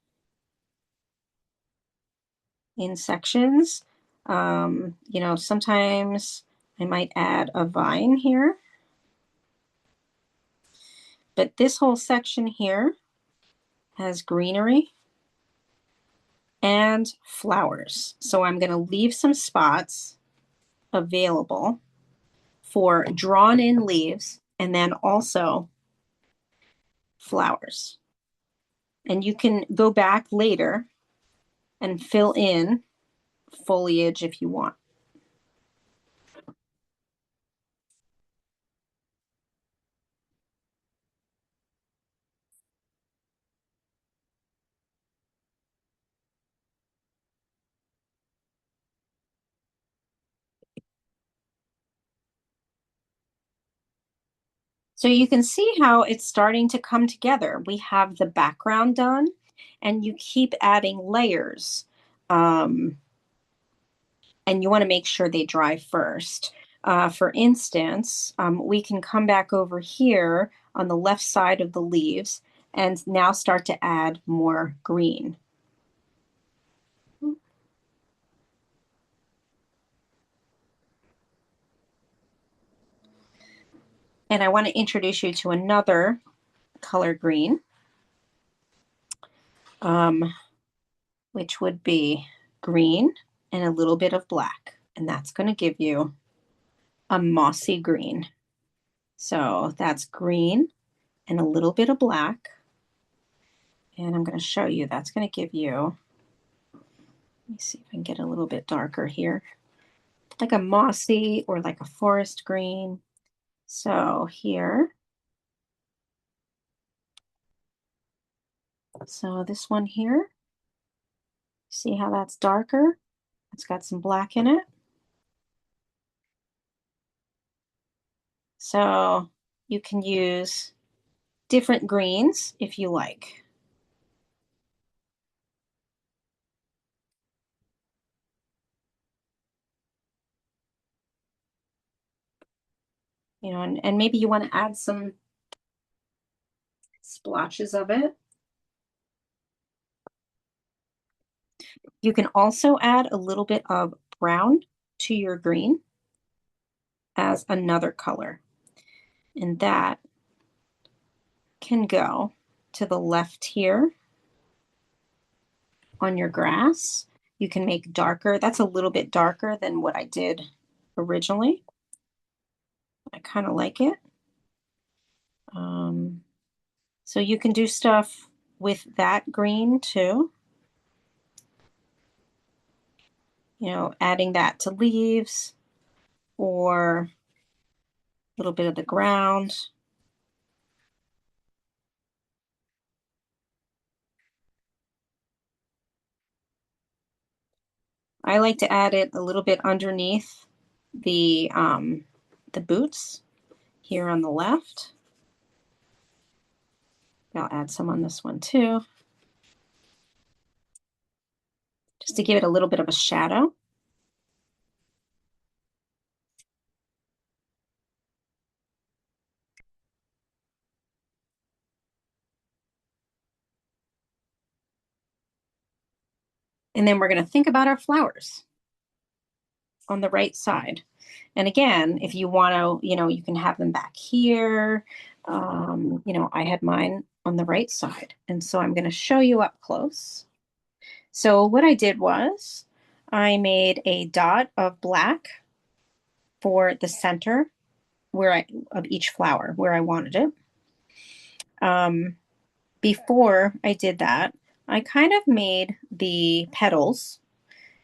in sections. Sometimes I might add a vine here. But this whole section here has greenery and flowers. So I'm going to leave some spots available for drawn in leaves and then also flowers. And you can go back later and fill in foliage if you want. So you can see how it's starting to come together. We have the background done, and you keep adding layers. And you want to make sure they dry first. For instance, we can come back over here on the left side of the leaves and now start to add more green. And I want to introduce you to another color green, which would be green and a little bit of black. And that's going to give you a mossy green. So that's green and a little bit of black. And I'm going to show you, that's going to give you, let me see if I can get a little bit darker here, like a mossy or like a forest green. So here, so this one here, see how that's darker? It's got some black in it. So you can use different greens if you like. And maybe you want to add some splotches of it. You can also add a little bit of brown to your green as another color. And that can go to the left here on your grass. You can make darker. That's a little bit darker than what I did originally. I kind of like it. So you can do stuff with that green too. Adding that to leaves or a little bit of the ground. I like to add it a little bit underneath the boots here on the left. I'll add some on this one too, just to give it a little bit of a shadow. And then we're going to think about our flowers on the right side. And again, if you want to, you can have them back here. I had mine on the right side. And so I'm going to show you up close. So what I did was I made a dot of black for the center of each flower where I wanted it. Before I did that, I kind of made the petals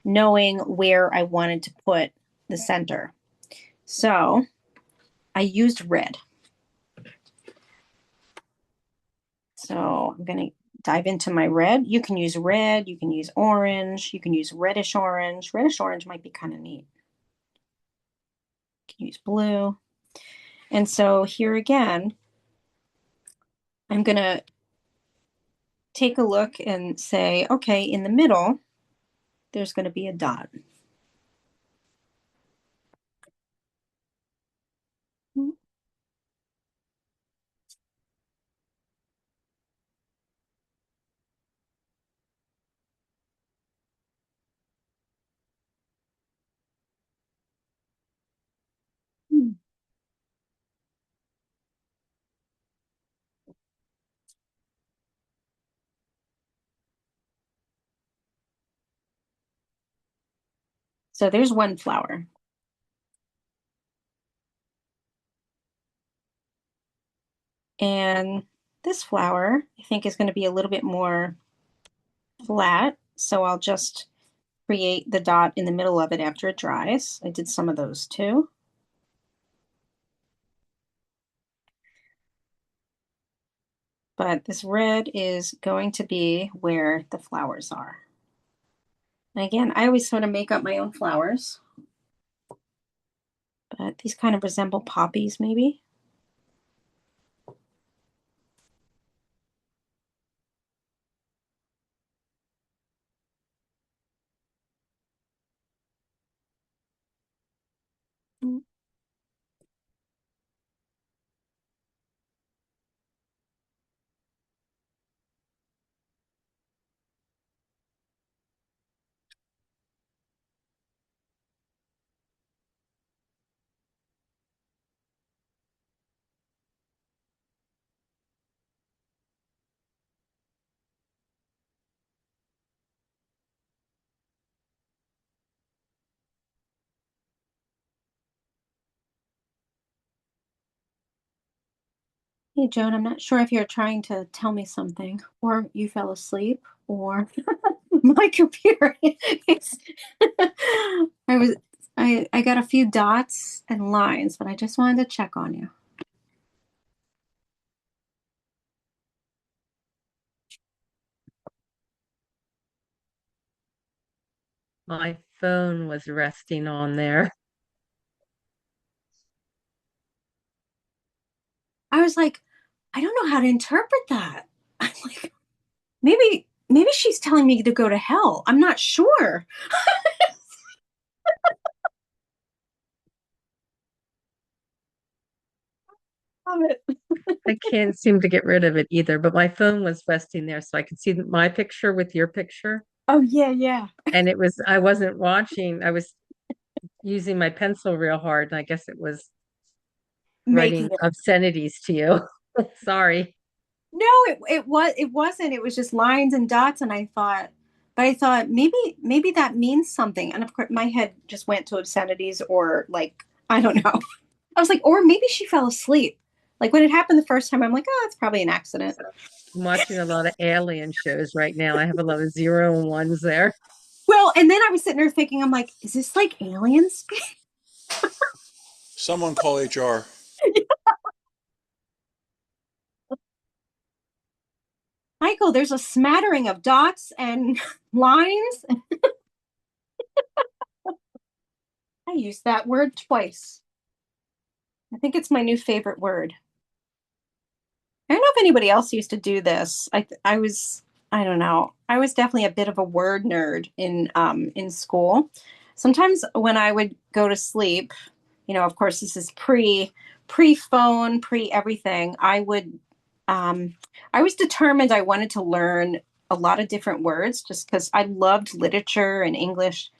knowing where I wanted to put the center. So I used red. So I'm going to dive into my red. You can use red, you can use orange, you can use reddish orange. Reddish orange might be kind of neat. You can use blue. And so here again, I'm going to take a look and say, okay, in the middle, there's going to be a dot. So there's one flower. And this flower, I think, is going to be a little bit more flat. So I'll just create the dot in the middle of it after it dries. I did some of those too. But this red is going to be where the flowers are. And again, I always sort of make up my own flowers. But these kind of resemble poppies, maybe. Hey, Joan, I'm not sure if you're trying to tell me something or you fell asleep or my computer is I got a few dots and lines, but I just wanted to check on you. My phone was resting on there. I was like, I don't know how to interpret that. I'm like, maybe she's telling me to go to hell. I'm not sure. Love it. I can't seem to get rid of it either, but my phone was resting there so I could see my picture with your picture. Oh yeah, yeah. And I wasn't watching, I was using my pencil real hard, and I guess it was Making writing it. obscenities to you. Sorry. No, it wasn't. It was just lines and dots, and I thought maybe that means something. And of course, my head just went to obscenities or like I don't know. I was like, or maybe she fell asleep. Like when it happened the first time, I'm like, oh, it's probably an accident. I'm watching a lot of alien shows right now. I have a lot of 0 and 1s there. Well, and then I was sitting there thinking, I'm like, is this like aliens? Someone call HR. Michael, there's a smattering of dots and lines. I used that word twice. I think it's my new favorite word. I don't know if anybody else used to do this. I don't know. I was definitely a bit of a word nerd in school. Sometimes when I would go to sleep, of course this is pre phone, pre everything, I was determined I wanted to learn a lot of different words just because I loved literature and English.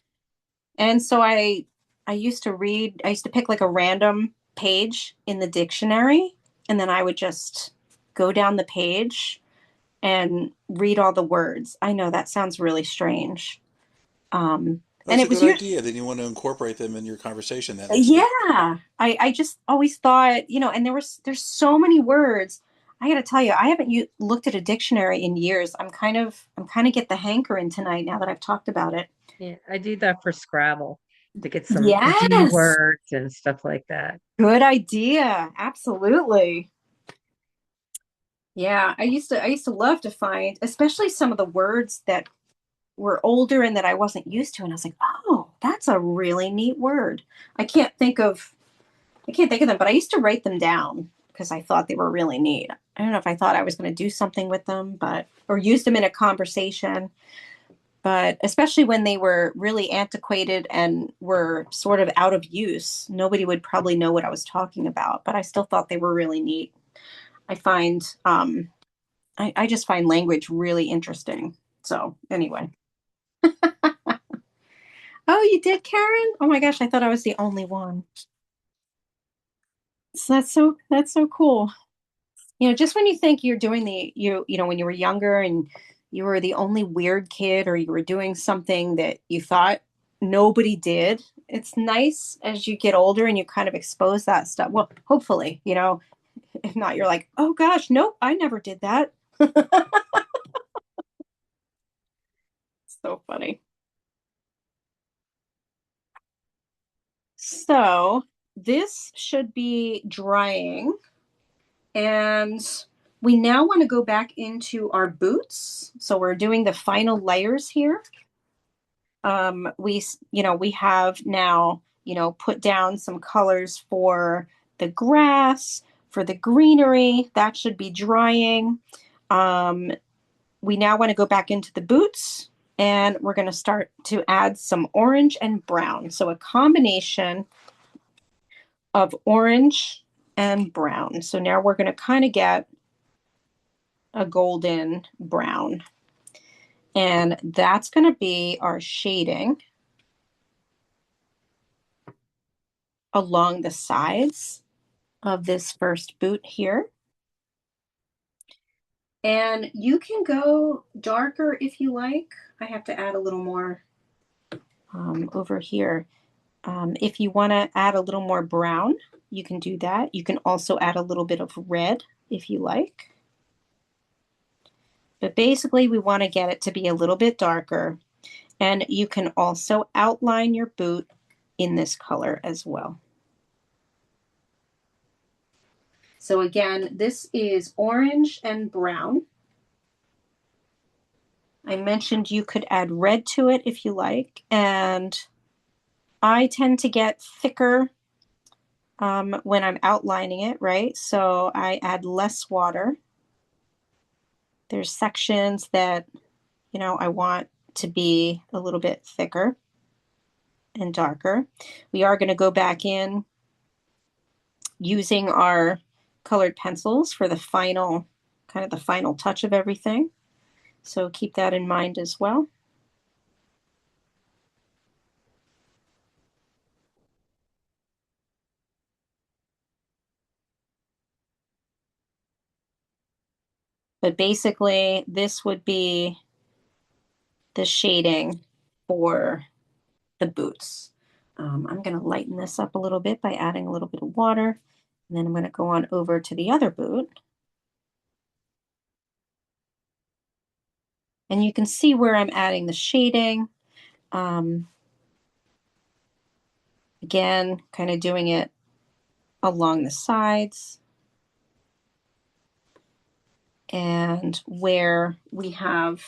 And so I used to read, I used to pick like a random page in the dictionary, and then I would just go down the page and read all the words. I know that sounds really strange. And That's it a was good usually, idea. Then you want to incorporate them in your conversation. That's yeah, good. I just always thought, and there's so many words. I got to tell you, I haven't looked at a dictionary in years. I'm kind of get the hankering tonight now that I've talked about it. Yeah, I do that for Scrabble to get some D Yes, words and stuff like that. good idea. Absolutely. Yeah, I used to love to find, especially some of the words that were older and that I wasn't used to, and I was like, "Oh, that's a really neat word." I can't think of I can't think of them, but I used to write them down because I thought they were really neat. I don't know if I thought I was going to do something with them, but or use them in a conversation, but especially when they were really antiquated and were sort of out of use, nobody would probably know what I was talking about, but I still thought they were really neat. I find I just find language really interesting. So anyway. Oh, you did, Karen? Oh my gosh, I thought I was the only one. So that's so cool. Just when you think you're doing when you were younger and you were the only weird kid or you were doing something that you thought nobody did, it's nice as you get older and you kind of expose that stuff. Well, hopefully, if not, you're like, oh gosh, nope, I never did that. So funny. So this should be drying, and we now want to go back into our boots. So we're doing the final layers here. We have now, put down some colors for the grass, for the greenery. That should be drying. Um, we now want to go back into the boots, and we're going to start to add some orange and brown. So a combination of orange and brown. So now we're going to kind of get a golden brown. And that's going to be our shading along the sides of this first boot here. And you can go darker if you like. I have to add a little more over here. If you want to add a little more brown, you can do that. You can also add a little bit of red if you like. But basically, we want to get it to be a little bit darker. And you can also outline your boot in this color as well. So again, this is orange and brown. I mentioned you could add red to it if you like. And I tend to get thicker when I'm outlining it, right? So I add less water. There's sections that, I want to be a little bit thicker and darker. We are going to go back in using our colored pencils for the final, kind of the final touch of everything. So keep that in mind as well. But basically, this would be the shading for the boots. I'm going to lighten this up a little bit by adding a little bit of water. And then I'm going to go on over to the other boot. And you can see where I'm adding the shading. Um, again, kind of doing it along the sides. And where we have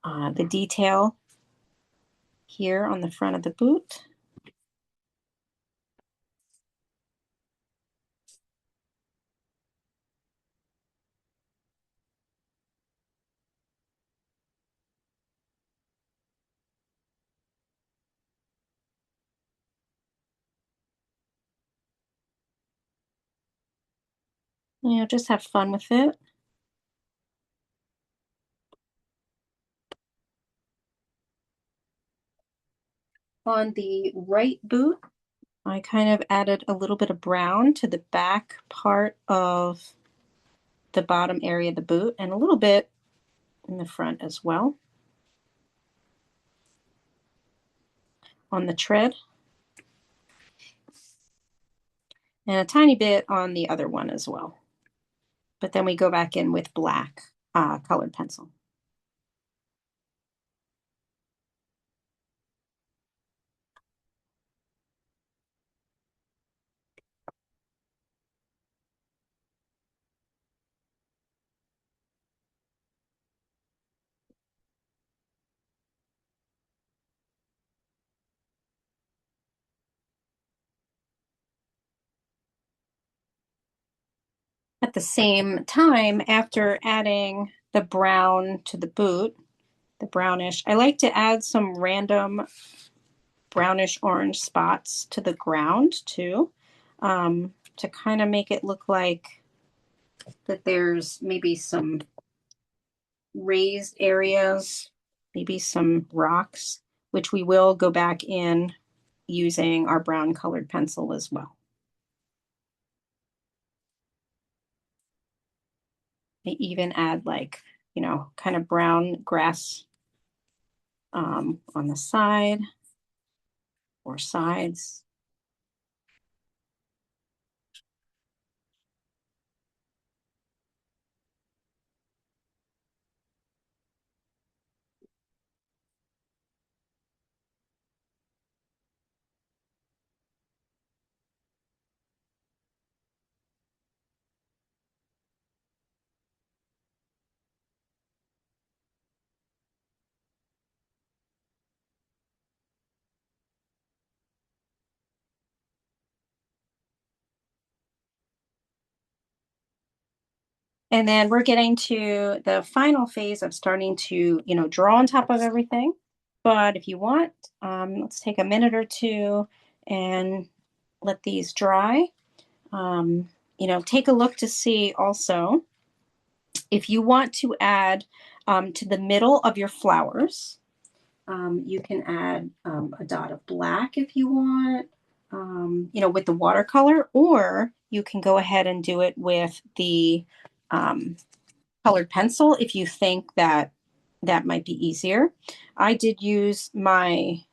the detail here on the front of the boot. Just have fun with it. On the right boot, I kind of added a little bit of brown to the back part of the bottom area of the boot and a little bit in the front as well. On the tread. And a tiny bit on the other one as well. But then we go back in with black colored pencil. At the same time, after adding the brown to the boot, the brownish, I like to add some random brownish orange spots to the ground too, to kind of make it look like that there's maybe some raised areas, maybe some rocks, which we will go back in using our brown colored pencil as well. I even add like, kind of brown grass on the side or sides. And then we're getting to the final phase of starting to, draw on top of everything. But if you want, let's take a minute or two and let these dry. Take a look to see also if you want to add to the middle of your flowers. You can add a dot of black if you want, with the watercolor, or you can go ahead and do it with the colored pencil if you think that that might be easier. I did use my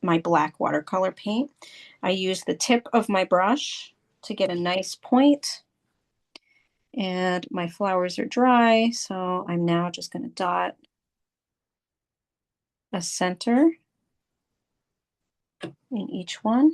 my black watercolor paint. I used the tip of my brush to get a nice point, and my flowers are dry, so I'm now just going to dot a center in each one.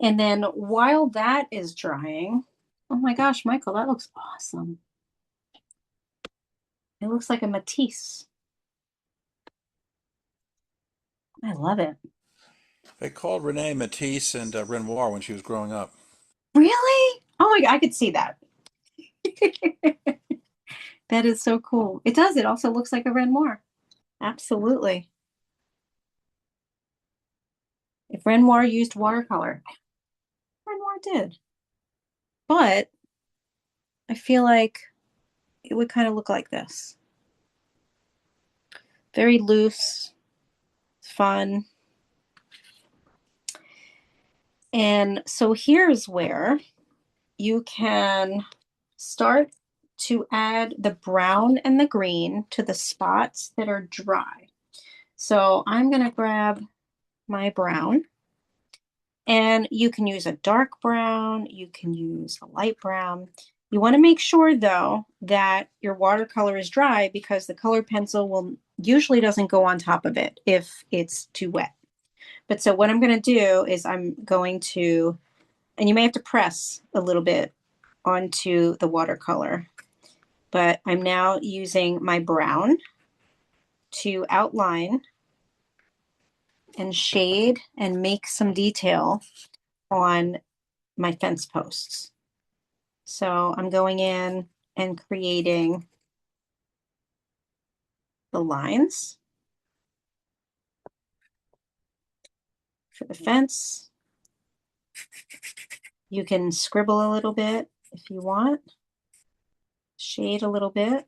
And then while that is drying, oh my gosh, Michael, that looks awesome. It looks like a Matisse. I love it. They called Renee Matisse and Renoir when she was growing up. Really? Oh my God, I could see that. That is so cool. It does. It also looks like a Renoir. Absolutely. If Renoir used watercolor, Renoir did. But I feel like it would kind of look like this. Very loose, fun. And so here's where you can start to add the brown and the green to the spots that are dry. So I'm going to grab my brown, and you can use a dark brown, you can use a light brown. You want to make sure though that your watercolor is dry, because the colored pencil usually doesn't go on top of it if it's too wet. But so what I'm going to do is I'm going to, and you may have to press a little bit onto the watercolor, but I'm now using my brown to outline and shade and make some detail on my fence posts. So I'm going in and creating the lines for the fence. You can scribble a little bit if you want, shade a little bit.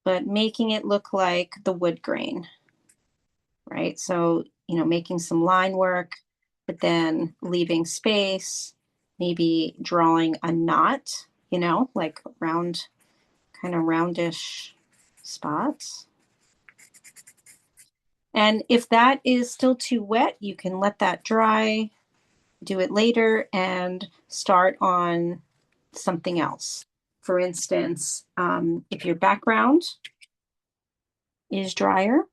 But making it look like the wood grain, right? So, you know, making some line work, but then leaving space, maybe drawing a knot, you know, like round, kind of roundish spots. And if that is still too wet, you can let that dry, do it later, and start on something else. For instance, if your background is drier,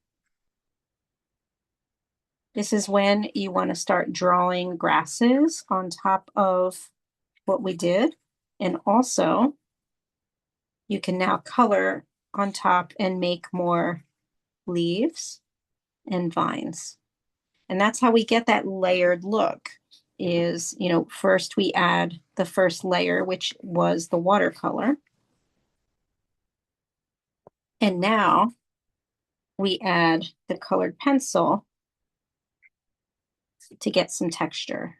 this is when you want to start drawing grasses on top of what we did. And also, you can now color on top and make more leaves and vines. And that's how we get that layered look is, you know, first we add the first layer, which was the watercolor. And now we add the colored pencil to get some texture.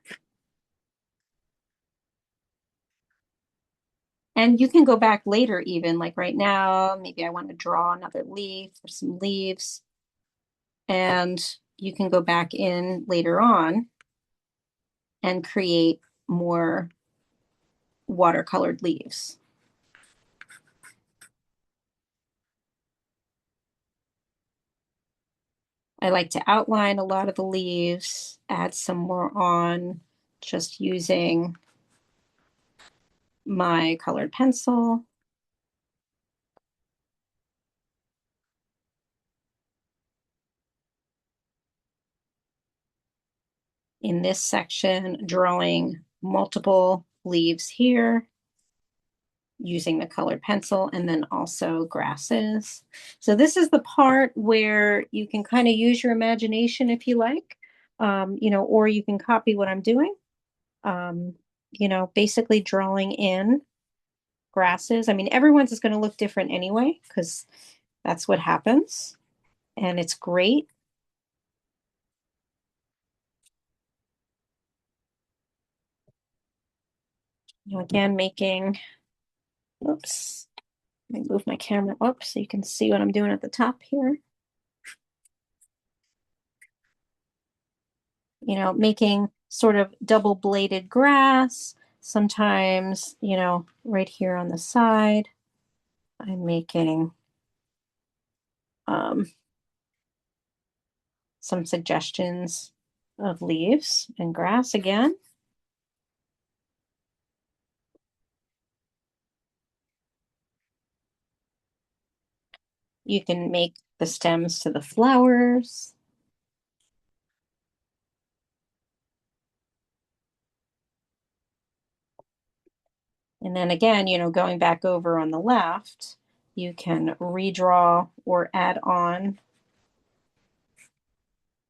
And you can go back later even, like right now, maybe I want to draw another leaf or some leaves. And you can go back in later on and create more watercolored leaves. I like to outline a lot of the leaves, add some more on, just using my colored pencil. In this section, drawing multiple leaves here, using the colored pencil, and then also grasses. So this is the part where you can kind of use your imagination if you like, you know, or you can copy what I'm doing. You know, basically drawing in grasses. I mean, everyone's is going to look different anyway, because that's what happens. And it's great. You know, again, making, oops, let me move my camera up so you can see what I'm doing at the top here. You know, making sort of double bladed grass. Sometimes, you know, right here on the side, I'm making some suggestions of leaves and grass again. You can make the stems to the flowers. And then again, you know, going back over on the left, you can redraw or add on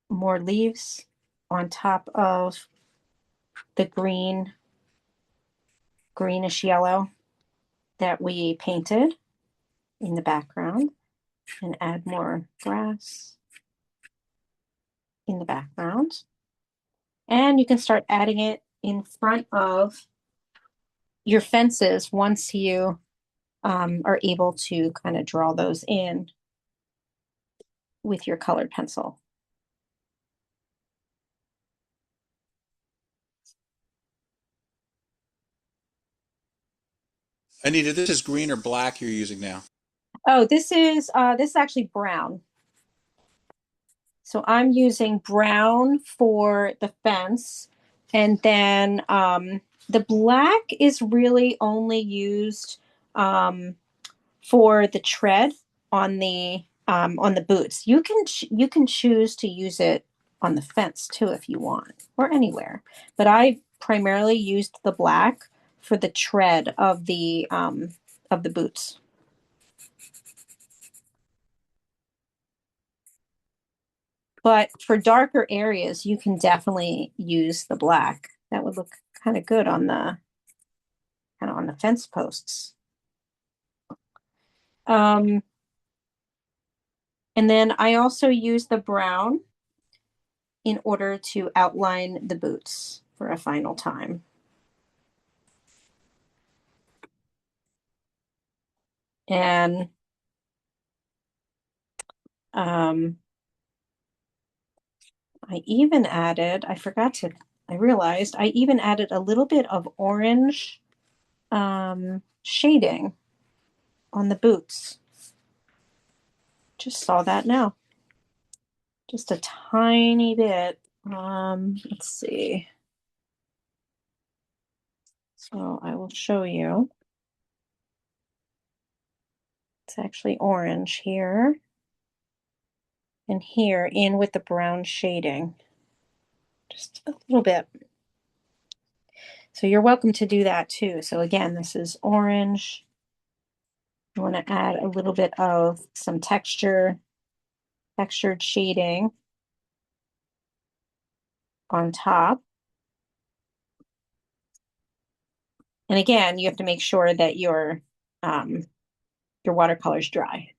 more leaves on top of the greenish yellow that we painted in the background, and add more grass in the background. And you can start adding it in front of your fences once you are able to kind of draw those in with your colored pencil. Anita, this is green or black you're using now? Oh, this is actually brown. So I'm using brown for the fence, and then the black is really only used for the tread on the boots. You can choose to use it on the fence too if you want, or anywhere. But I primarily used the black for the tread of the boots. But for darker areas, you can definitely use the black. That would look kind of good on the fence posts. And then I also use the brown in order to outline the boots for a final time. And I realized I even added a little bit of orange shading on the boots. Just saw that now. Just a tiny bit. Let's see. So I will show you. It's actually orange here and here in with the brown shading. Just a little bit. So you're welcome to do that too. So again, this is orange. You want to add a little bit of some textured shading on top. And again, you have to make sure that your watercolor is dry.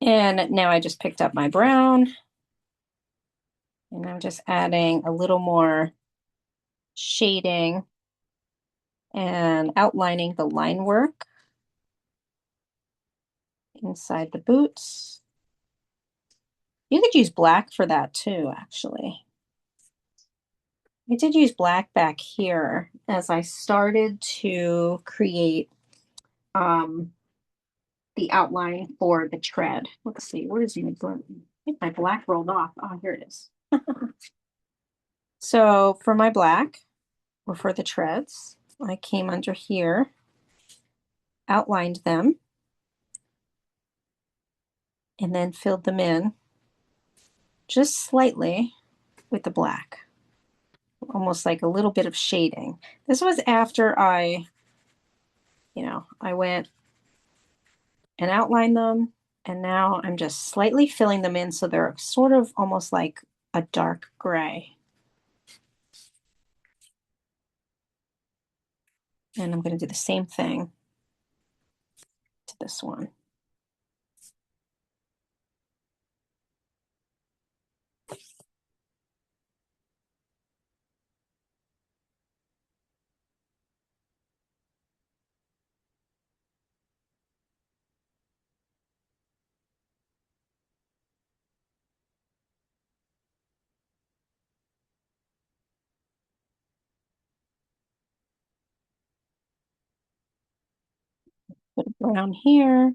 And now I just picked up my brown and I'm just adding a little more shading and outlining the line work inside the boots. You could use black for that too, actually. I did use black back here as I started to create the outline for the tread. Let's see, where is my black? I think my black rolled off. Oh, here it is. So for my black, or for the treads, I came under here, outlined them, and then filled them in just slightly with the black, almost like a little bit of shading. This was after I went and outlined them, and now I'm just slightly filling them in so they're sort of almost like a dark gray. And I'm going to do the same thing to this one. Put it around here.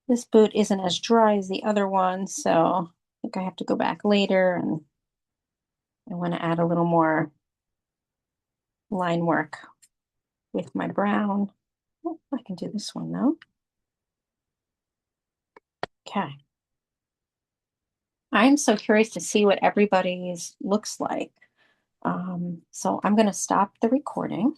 This boot isn't as dry as the other one, so I think I have to go back later and I want to add a little more line work with my brown. Oh, I can do this one though. Okay. I'm so curious to see what everybody's looks like. So I'm going to stop the recording.